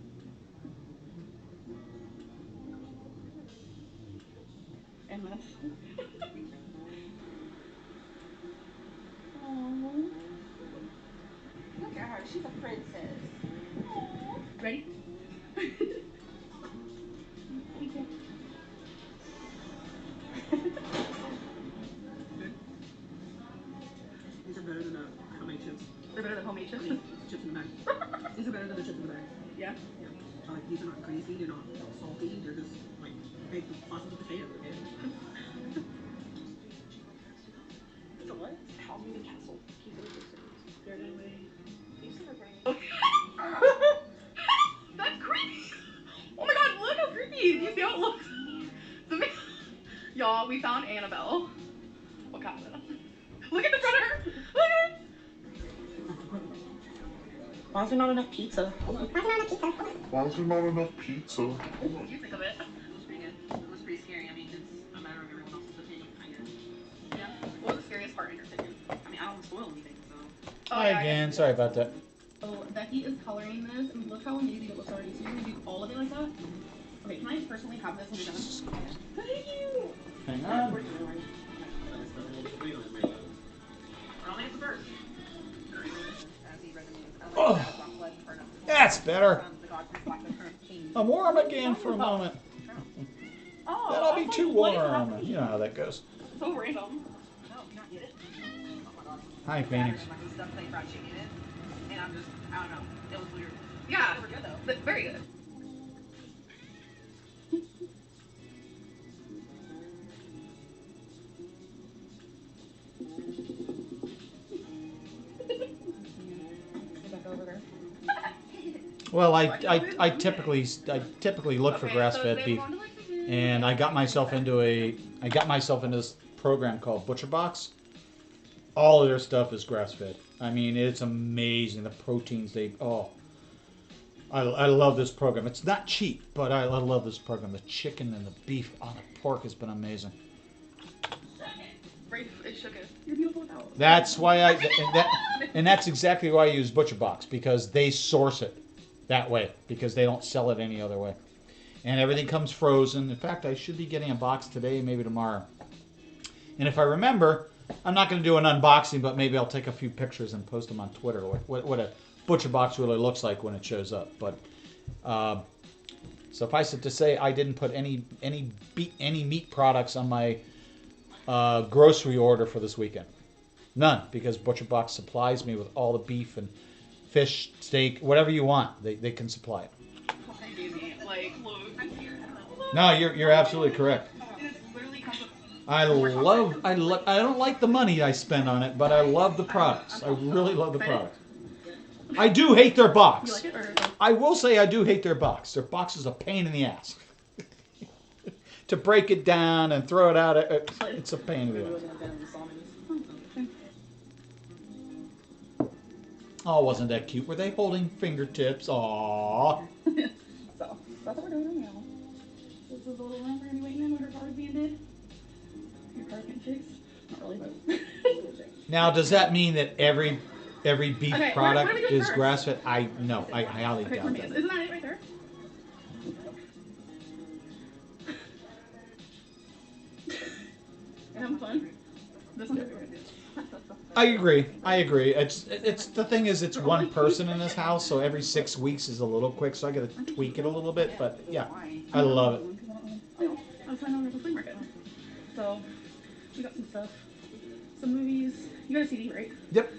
Speaker 3: And then. Oh.
Speaker 4: Look at her. She's a princess.
Speaker 3: Ready? Thank you.
Speaker 4: These are better than the homemade chips.
Speaker 3: They're better than homemade chips.
Speaker 4: Chips in the bag. These are better than the chips in the bag.
Speaker 3: Yeah.
Speaker 4: Yeah. So like these are not greasy. They're not salty. They're just like baked with sauces with potatoes. It's a what? How many castle? Keep it they're gonna weigh. These are great.
Speaker 3: That's creepy. Oh my god, look how creepy. Do you see how it looks? Y'all, we found Annabelle. What kind of Look at the front of her. Look at it.
Speaker 4: Why is there not enough pizza?
Speaker 5: Why is there not enough pizza?
Speaker 3: What do you think of it?
Speaker 4: It was pretty good. It was pretty scary. I mean, it's a matter of everyone else's opinion, I guess.
Speaker 3: Yeah. What was the scariest part in your opinion?
Speaker 4: I mean, I don't want to spoil anything, so.
Speaker 1: Hi again. Sorry about that.
Speaker 3: Oh, Becky is coloring this, and look how amazing it looks already. So you're gonna do all of it like that? Okay, can I personally have this when you're done? Thank you!
Speaker 1: Hang on.
Speaker 4: I'll make it the first.
Speaker 1: Oh, that's better. I'm warm again for a moment.
Speaker 3: Oh,
Speaker 1: Then I'll be
Speaker 3: I'm
Speaker 1: too
Speaker 3: like, what is
Speaker 1: warm.
Speaker 3: happening?
Speaker 1: You know how that goes.
Speaker 3: So random.
Speaker 4: No, you not get it. Oh my god.
Speaker 1: Hi, Phoenix.
Speaker 4: Like we stuffed plain fried chicken in it, and I'm just, I don't know. It was weird.
Speaker 3: Yeah,
Speaker 4: They were good though.
Speaker 3: but very good.
Speaker 1: Well, I typically look for
Speaker 2: Okay,
Speaker 1: grass-fed
Speaker 2: so
Speaker 1: beef,
Speaker 2: they wanted, like, the-
Speaker 1: and I got myself into this program called Butcher Box. All of their stuff is grass-fed. I mean, it's amazing the proteins I love this program. It's not cheap, but I love this program. The chicken and the beef on the pork has been amazing.
Speaker 2: It shook it.
Speaker 3: You're beautiful without.
Speaker 1: That's why and that's exactly why I use Butcher Box, because they source it that way, because they don't sell it any other way. And everything comes frozen. In fact, I should be getting a box today, maybe tomorrow. And if I remember, I'm not going to do an unboxing, but maybe I'll take a few pictures and post them on Twitter, what a Butcher Box really looks like when it shows up. But suffice it to say, I didn't put any meat products on my grocery order for this weekend. None, because Butcher Box supplies me with all the beef and fish, steak, whatever you want. They can supply it.
Speaker 2: Like, look.
Speaker 1: No, you're absolutely correct.
Speaker 2: It's literally comes with
Speaker 1: I don't like the money I spend on it, but I love the products. I really love the products. I do hate their
Speaker 3: You
Speaker 1: box.
Speaker 3: like it or?
Speaker 1: I will say I do hate their box. Their box is a pain in the ass. To break it down and throw it out, it's a pain in the ass. Oh, wasn't that cute? Were they holding fingertips? Aww.
Speaker 3: So that's what we're doing now. This is a little room for any waiting in when her car's being did. Your car's getting fixed. Not really, but.
Speaker 1: Now, does that mean that every beef
Speaker 3: Okay,
Speaker 1: product
Speaker 3: where do we go
Speaker 1: is
Speaker 3: first?
Speaker 1: grass-fed? I highly
Speaker 3: Okay, for
Speaker 1: doubt
Speaker 3: me,
Speaker 1: that.
Speaker 3: isn't that it right there? And having fun. This one's your favorite.
Speaker 1: I agree. I agree. It's the thing is, it's one person in this house, so every 6 weeks is a little quick, so I got to tweak it a little bit. But yeah, I love it.
Speaker 3: Oh, I was finding out at the flea market. So, we got some stuff. Some movies. You got a CD, right?
Speaker 1: Yep.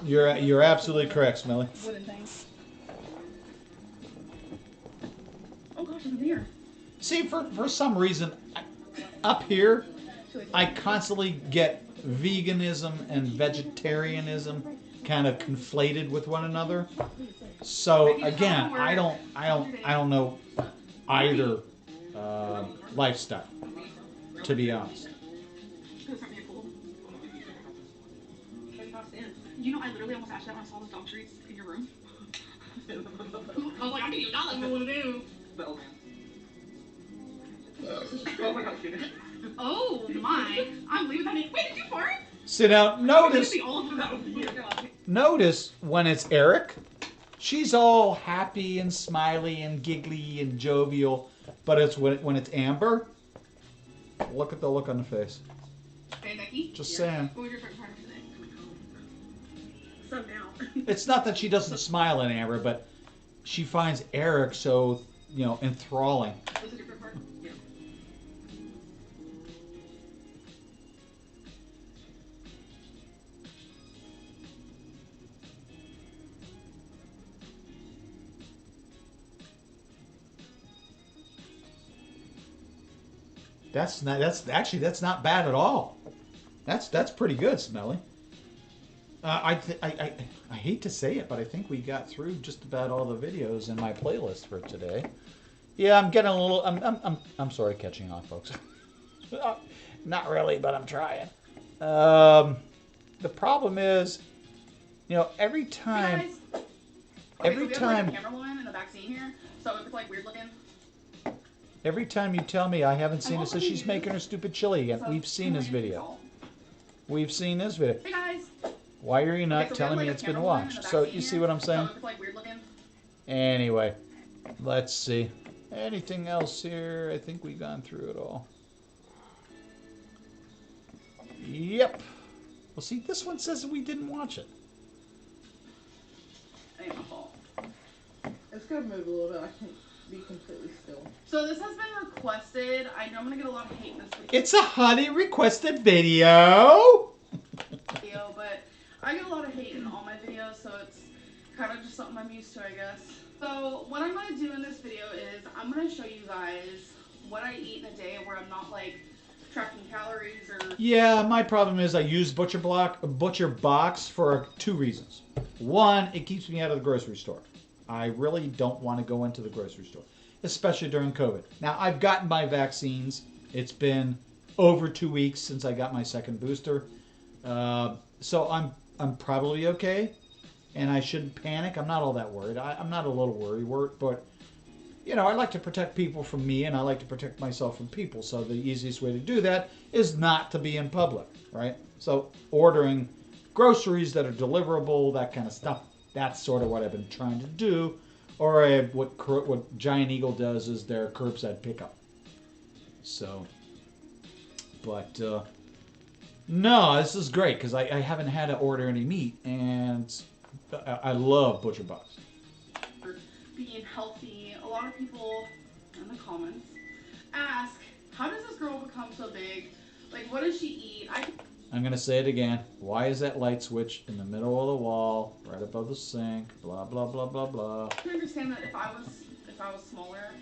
Speaker 1: You're absolutely correct, Smelly.
Speaker 3: Wooden things. Oh gosh, there's a mirror.
Speaker 1: See, for some reason, up here, I constantly get veganism and vegetarianism kind of conflated with one another. So again, I don't know either lifestyle, to be honest.
Speaker 3: You know, I literally almost asked that when I saw those dog treats in your room. I was like, I can not let me want to do.
Speaker 4: The old man.
Speaker 3: Oh my gosh. Oh my. I'm leaving that in. Wait, did you fart?
Speaker 1: Sit down. Notice when it's Eric, she's all happy and smiley and giggly and jovial. But it's when it's Amber, look at the look on the face.
Speaker 3: Hey, Becky.
Speaker 1: Just saying.
Speaker 3: What was your favorite part of today? So now.
Speaker 1: It's not that she doesn't smile at Amber, but she finds Eric so, enthralling.
Speaker 3: This is your favorite part? Yeah.
Speaker 1: That's not bad at all. That's pretty good, Smelly. I hate to say it, but I think we got through just about all the videos in my playlist for today. Yeah, I'm getting a little. I'm sorry, catching on, folks. Not really, but I'm trying. The problem is, every time.
Speaker 3: Hey guys.
Speaker 1: Every
Speaker 3: so we
Speaker 1: time.
Speaker 3: have, like, a camera woman in the back scene here, so if it's like weird looking.
Speaker 1: Every time you tell me I haven't seen it, so she's making her stupid chili again. We've seen this video. We've seen this video.
Speaker 3: Hey guys.
Speaker 1: Why are you not
Speaker 3: so
Speaker 1: telling me it's been watched? So you see what I'm saying?
Speaker 3: So if it's like weird looking.
Speaker 1: Anyway, let's see. Anything else here? I think we've gone through it all. Yep. Well, see, this one says we didn't watch it.
Speaker 3: Ain't my fault.
Speaker 6: It's gonna move a little bit. I can't be completely still.
Speaker 3: So this has been requested. I know I'm gonna get a lot of hate this week.
Speaker 1: It's a honey requested video.
Speaker 3: But I get a lot of hate in all my videos, so it's kind of just something I'm used to, I guess. So what I'm gonna do in this video is I'm gonna show you guys what I eat in a day, where I'm not like tracking calories or.
Speaker 1: Yeah, my problem is I use Butcher Box for 2 reasons. One, it keeps me out of the grocery store. I really don't want to go into the grocery store, especially during COVID. Now, I've gotten my vaccines. It's been over 2 weeks since I got my second booster. So I'm probably okay, and I shouldn't panic. I'm not all that worried. I'm not a little worried, but I like to protect people from me, and I like to protect myself from people. So the easiest way to do that is not to be in public, right? So ordering groceries that are deliverable, that kind of stuff. That's sort of what I've been trying to do. Or what Giant Eagle does is their curbside pickup. So, but no, this is great because I haven't had to order any meat, and I love Butcher Box.
Speaker 3: Being healthy, a lot of people in the comments ask, how does this girl become so big? Like, what does she eat?
Speaker 1: I'm going to say it again. Why is that light switch in the middle of the wall, right above the sink, blah, blah, blah, blah, blah.
Speaker 3: I can understand that if I was smaller,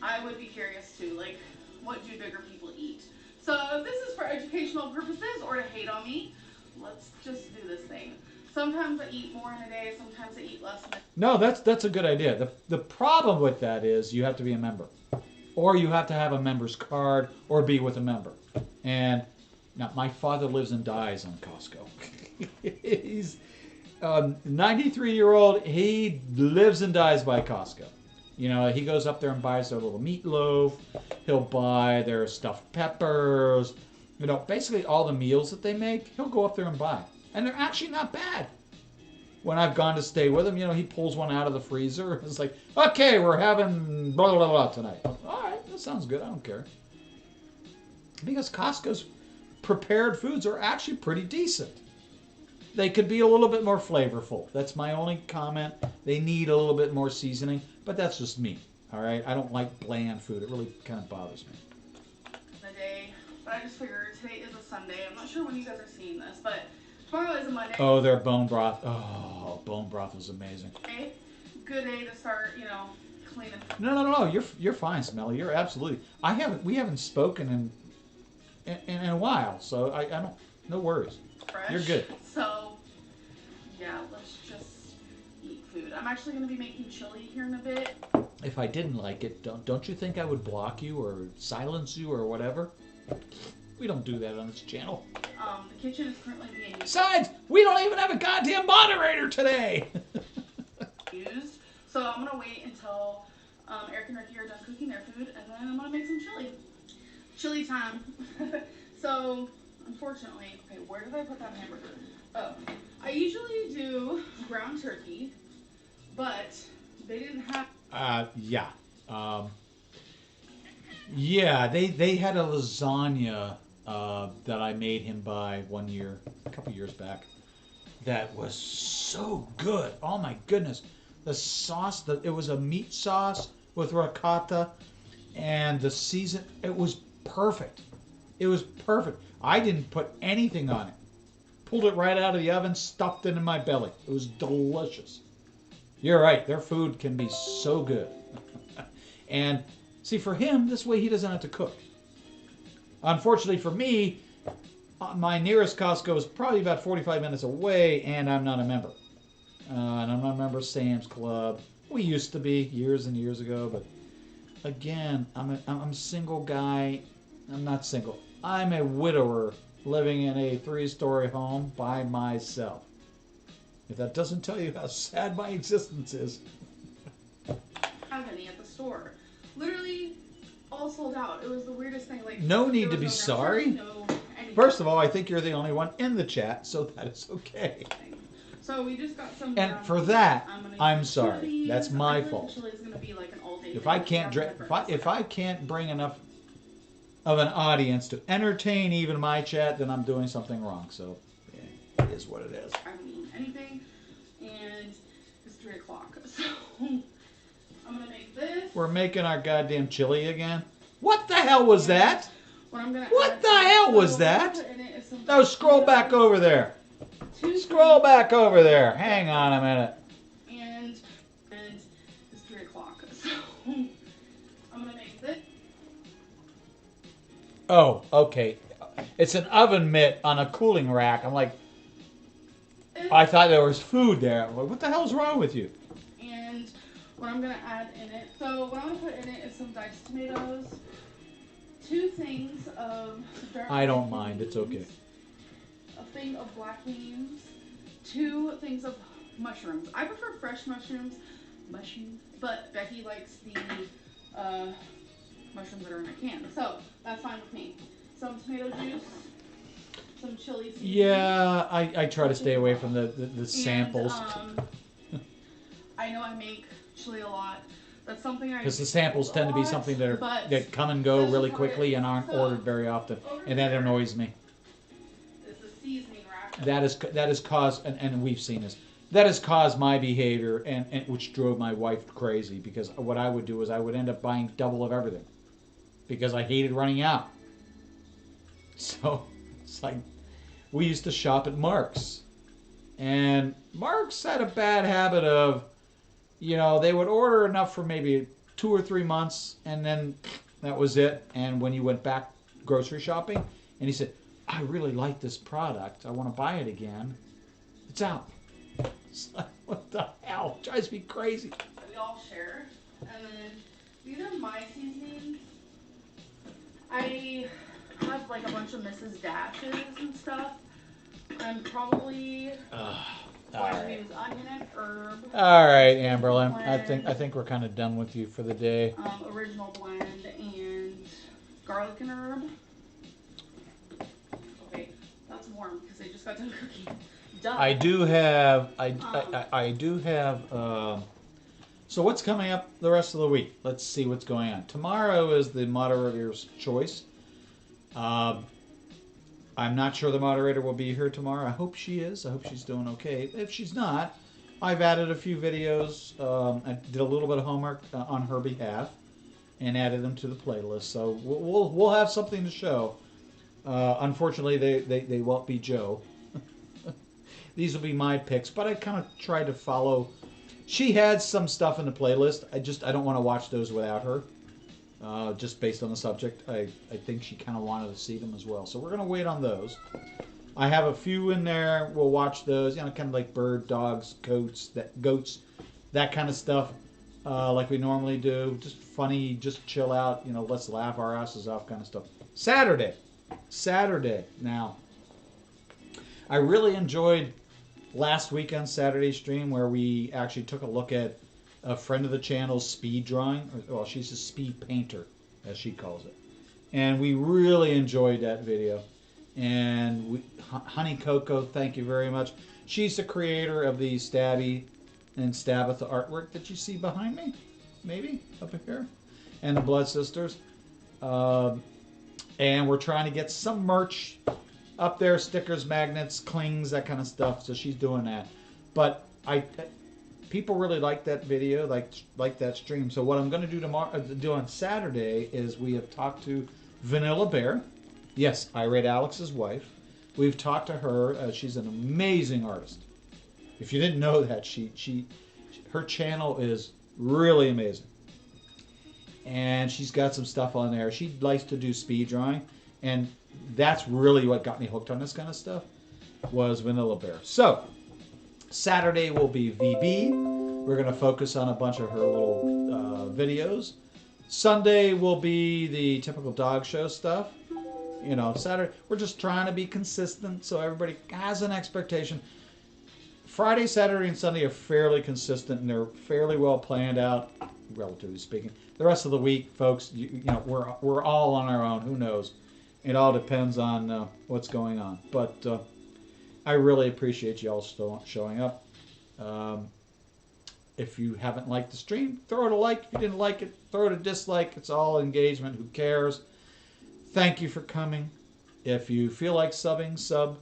Speaker 3: I would be curious too. Like, what do bigger people eat? So if this is for educational purposes or to hate on me, let's just do this thing. Sometimes I eat more in a day, sometimes I eat less.
Speaker 1: No, that's a good idea. The problem with that is you have to be a member. Or you have to have a member's card or be with a member. And now, my father lives and dies on Costco. He's 93-year-old. He lives and dies by Costco. He goes up there and buys their little meatloaf. He'll buy their stuffed peppers. Basically all the meals that they make, he'll go up there and buy. And they're actually not bad. When I've gone to stay with him, he pulls one out of the freezer. It's like, okay, we're having blah, blah, blah tonight. All right, that sounds good. I don't care. Because Costco's prepared foods are actually pretty decent. They could be a little bit more flavorful. That's my only comment. They need a little bit more seasoning, but that's just me. All right, I don't like bland food. It really kind of bothers me.
Speaker 2: The day, but I just figured today is a Sunday. I'm not sure when you guys are seeing this, but tomorrow is a Monday.
Speaker 1: Oh, their bone broth. Oh, bone broth was amazing.
Speaker 2: Okay. Good day to start, cleaning.
Speaker 1: No. You're fine, Smelly. You're absolutely. We haven't spoken in a while, so I don't. No worries.
Speaker 2: Fresh.
Speaker 1: You're good.
Speaker 2: So, yeah, let's just eat food. I'm actually going to be making chili here in a bit.
Speaker 1: If I didn't like it, don't you think I would block you or silence you or whatever? We don't do that on this channel.
Speaker 2: The kitchen is currently being
Speaker 1: Besides, we don't even have a goddamn moderator today.
Speaker 2: used. So I'm going to wait until Eric and Ricky are done cooking their food, and then I'm going to make some chili. Chili time. So, unfortunately, okay, where did I put that hamburger? Oh, I usually do ground turkey, but they didn't have...
Speaker 1: Yeah. Yeah, they had a lasagna that I made him buy one year, a couple years back. That was so good. Oh my goodness. The sauce, it was a meat sauce with ricotta, and the season, it was perfect. It was perfect. I didn't put anything on it. Pulled it right out of the oven, stuffed it in my belly. It was delicious. You're right. Their food can be so good. And see, for him, this way he doesn't have to cook. Unfortunately for me, my nearest Costco is probably about 45 minutes away, and I'm not a member. And I'm not a member of Sam's Club. We used to be years and years ago, but again, I'm a single guy. I'm not single. I'm a widower living in a 3-story home by myself. If that doesn't tell you how sad my existence is.
Speaker 2: have any at the store. Literally all sold out. It was the weirdest thing. Like,
Speaker 1: no need to be sorry.
Speaker 2: No anything.
Speaker 1: First of all, I think you're the only one in the chat, so that is okay.
Speaker 2: So we just got some.
Speaker 1: And for that, I'm
Speaker 2: use
Speaker 1: sorry.
Speaker 2: chilies.
Speaker 1: That's my
Speaker 2: I feel like
Speaker 1: fault.
Speaker 2: chili is gonna be like an all-day
Speaker 1: If
Speaker 2: thing.
Speaker 1: I can't if I can't bring enough of an audience to entertain even my chat, then I'm doing something wrong. So yeah, it is what it is.
Speaker 2: I don't eat anything, and it's 3 o'clock. So I'm gonna make this.
Speaker 1: We're making our goddamn chili again. What the hell was that?
Speaker 2: What I'm gonna
Speaker 1: What
Speaker 2: add
Speaker 1: the hell was
Speaker 2: so
Speaker 1: that?
Speaker 2: what I'm gonna put in it is some
Speaker 1: No, scroll back over there. Scroll back over there. Hang on a minute.
Speaker 2: And it's 3 o'clock. So I'm gonna make this.
Speaker 1: Oh, okay. It's an oven mitt on a cooling rack. I'm like, I thought there was food there. I'm like, what the hell's wrong with you?
Speaker 2: And what I'm gonna add in it. So what I'm gonna put in it is some diced tomatoes, 2 things of dark
Speaker 1: I don't
Speaker 2: beans,
Speaker 1: mind. It's okay.
Speaker 2: a thing of black beans, 2 things of mushrooms. I prefer fresh mushrooms, but Becky likes the mushrooms that are in a can. So that's fine with me. Some tomato juice, some chili seasoning.
Speaker 1: Yeah, I try to stay away from the samples.
Speaker 2: And, I know I make chili a lot. That's something I
Speaker 1: Because the samples tend to be something that come and go really quickly and aren't ordered very often, and that annoys me.
Speaker 2: It's the seasoning rack.
Speaker 1: That has caused, and we've seen this. That has caused my behavior, and which drove my wife crazy. Because what I would do is I would end up buying double of everything, because I hated running out. So it's like we used to shop at Mark's, and Mark's had a bad habit of, they would order enough for maybe 2 or 3 months, and then that was it. And when you went back grocery shopping, and he said, I really like this product, I want to buy it again, it's out. It's like, what the hell? It drives me crazy.
Speaker 2: We all share. And then these are my seasonings. I have like a bunch of Mrs. Dashes and stuff. I'm probably going to use onion and herb.
Speaker 1: All right, Amberlyn. I think we're kind of done with you for the day.
Speaker 2: Original blend and garlic and herb. Okay, that's warm because they just got done cooking. Done.
Speaker 1: I do have. So what's coming up the rest of the week? Let's see what's going on. Tomorrow is the moderator's choice. I'm not sure the moderator will be here tomorrow. I hope she is. I hope she's doing okay. If she's not, I've added a few videos. I did a little bit of homework on her behalf and added them to the playlist. So we'll have something to show. Unfortunately, they won't be Joe. These will be my picks, but I kind of tried to follow. She had some stuff in the playlist. I don't want to watch those without her. Just based on the subject, I think she kind of wanted to see them as well. So we're going to wait on those. I have a few in there. We'll watch those, kind of like bird, dogs, goats, that kind of stuff, like we normally do. Just funny, just chill out, let's laugh our asses off kind of stuff. Saturday. Now, I really enjoyed last weekend's Saturday stream where we actually took a look at a friend of the channel's speed drawing. Well, she's a speed painter, as she calls it. And we really enjoyed that video. And Honey Coco, thank you very much. She's the creator of the Stabby and Stabitha artwork that you see behind me, maybe up here, and the Blood Sisters. And we're trying to get some merch up there, stickers, magnets, clings, that kind of stuff. So she's doing that. But people really like that video, like that stream. So what I'm going to do on Saturday is we have talked to Vanilla Bear. Yes, I read Alex's wife. We've talked to her. She's an amazing artist. If you didn't know that, her channel is really amazing. And she's got some stuff on there. She likes to do speed drawing. And that's really what got me hooked on this kind of stuff, was Vanilla Bear. So, Saturday will be VB. We're going to focus on a bunch of her little videos. Sunday will be the typical dog show stuff. Saturday, we're just trying to be consistent so everybody has an expectation. Friday, Saturday, and Sunday are fairly consistent, and they're fairly well planned out, relatively speaking. The rest of the week, folks, we're all on our own. Who knows? It all depends on what's going on. But I really appreciate you all still showing up. If you haven't liked the stream, throw it a like. If you didn't like it, throw it a dislike. It's all engagement. Who cares? Thank you for coming. If you feel like subbing, sub.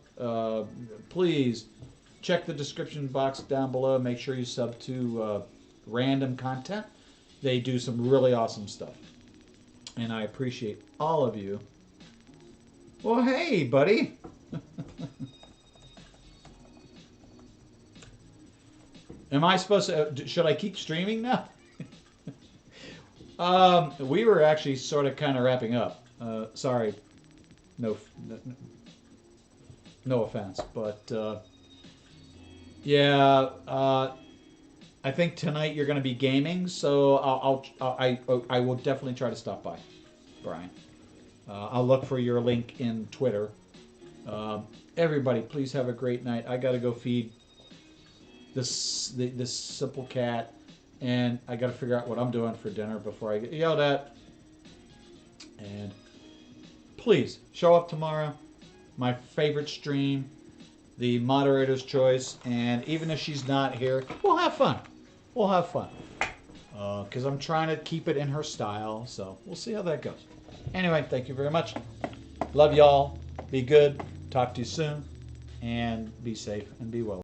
Speaker 1: Please check the description box down below. Make sure you sub to Random Content. They do some really awesome stuff. And I appreciate all of you. Well, hey, buddy. Am I supposed to... Should I keep streaming now? We were actually sort of kind of wrapping up. Sorry. No offense. But, yeah... I think tonight you're going to be gaming, so I will definitely try to stop by, Brian. I'll look for your link in Twitter. Everybody, please have a great night. I got to go feed this simple cat, and I got to figure out what I'm doing for dinner before I get yelled at. And please show up tomorrow. My favorite stream, the moderator's choice, and even if she's not here, we'll have fun. We'll have fun. Because I'm trying to keep it in her style, so we'll see how that goes. Anyway, thank you very much. Love y'all. Be good. Talk to you soon. And be safe and be well.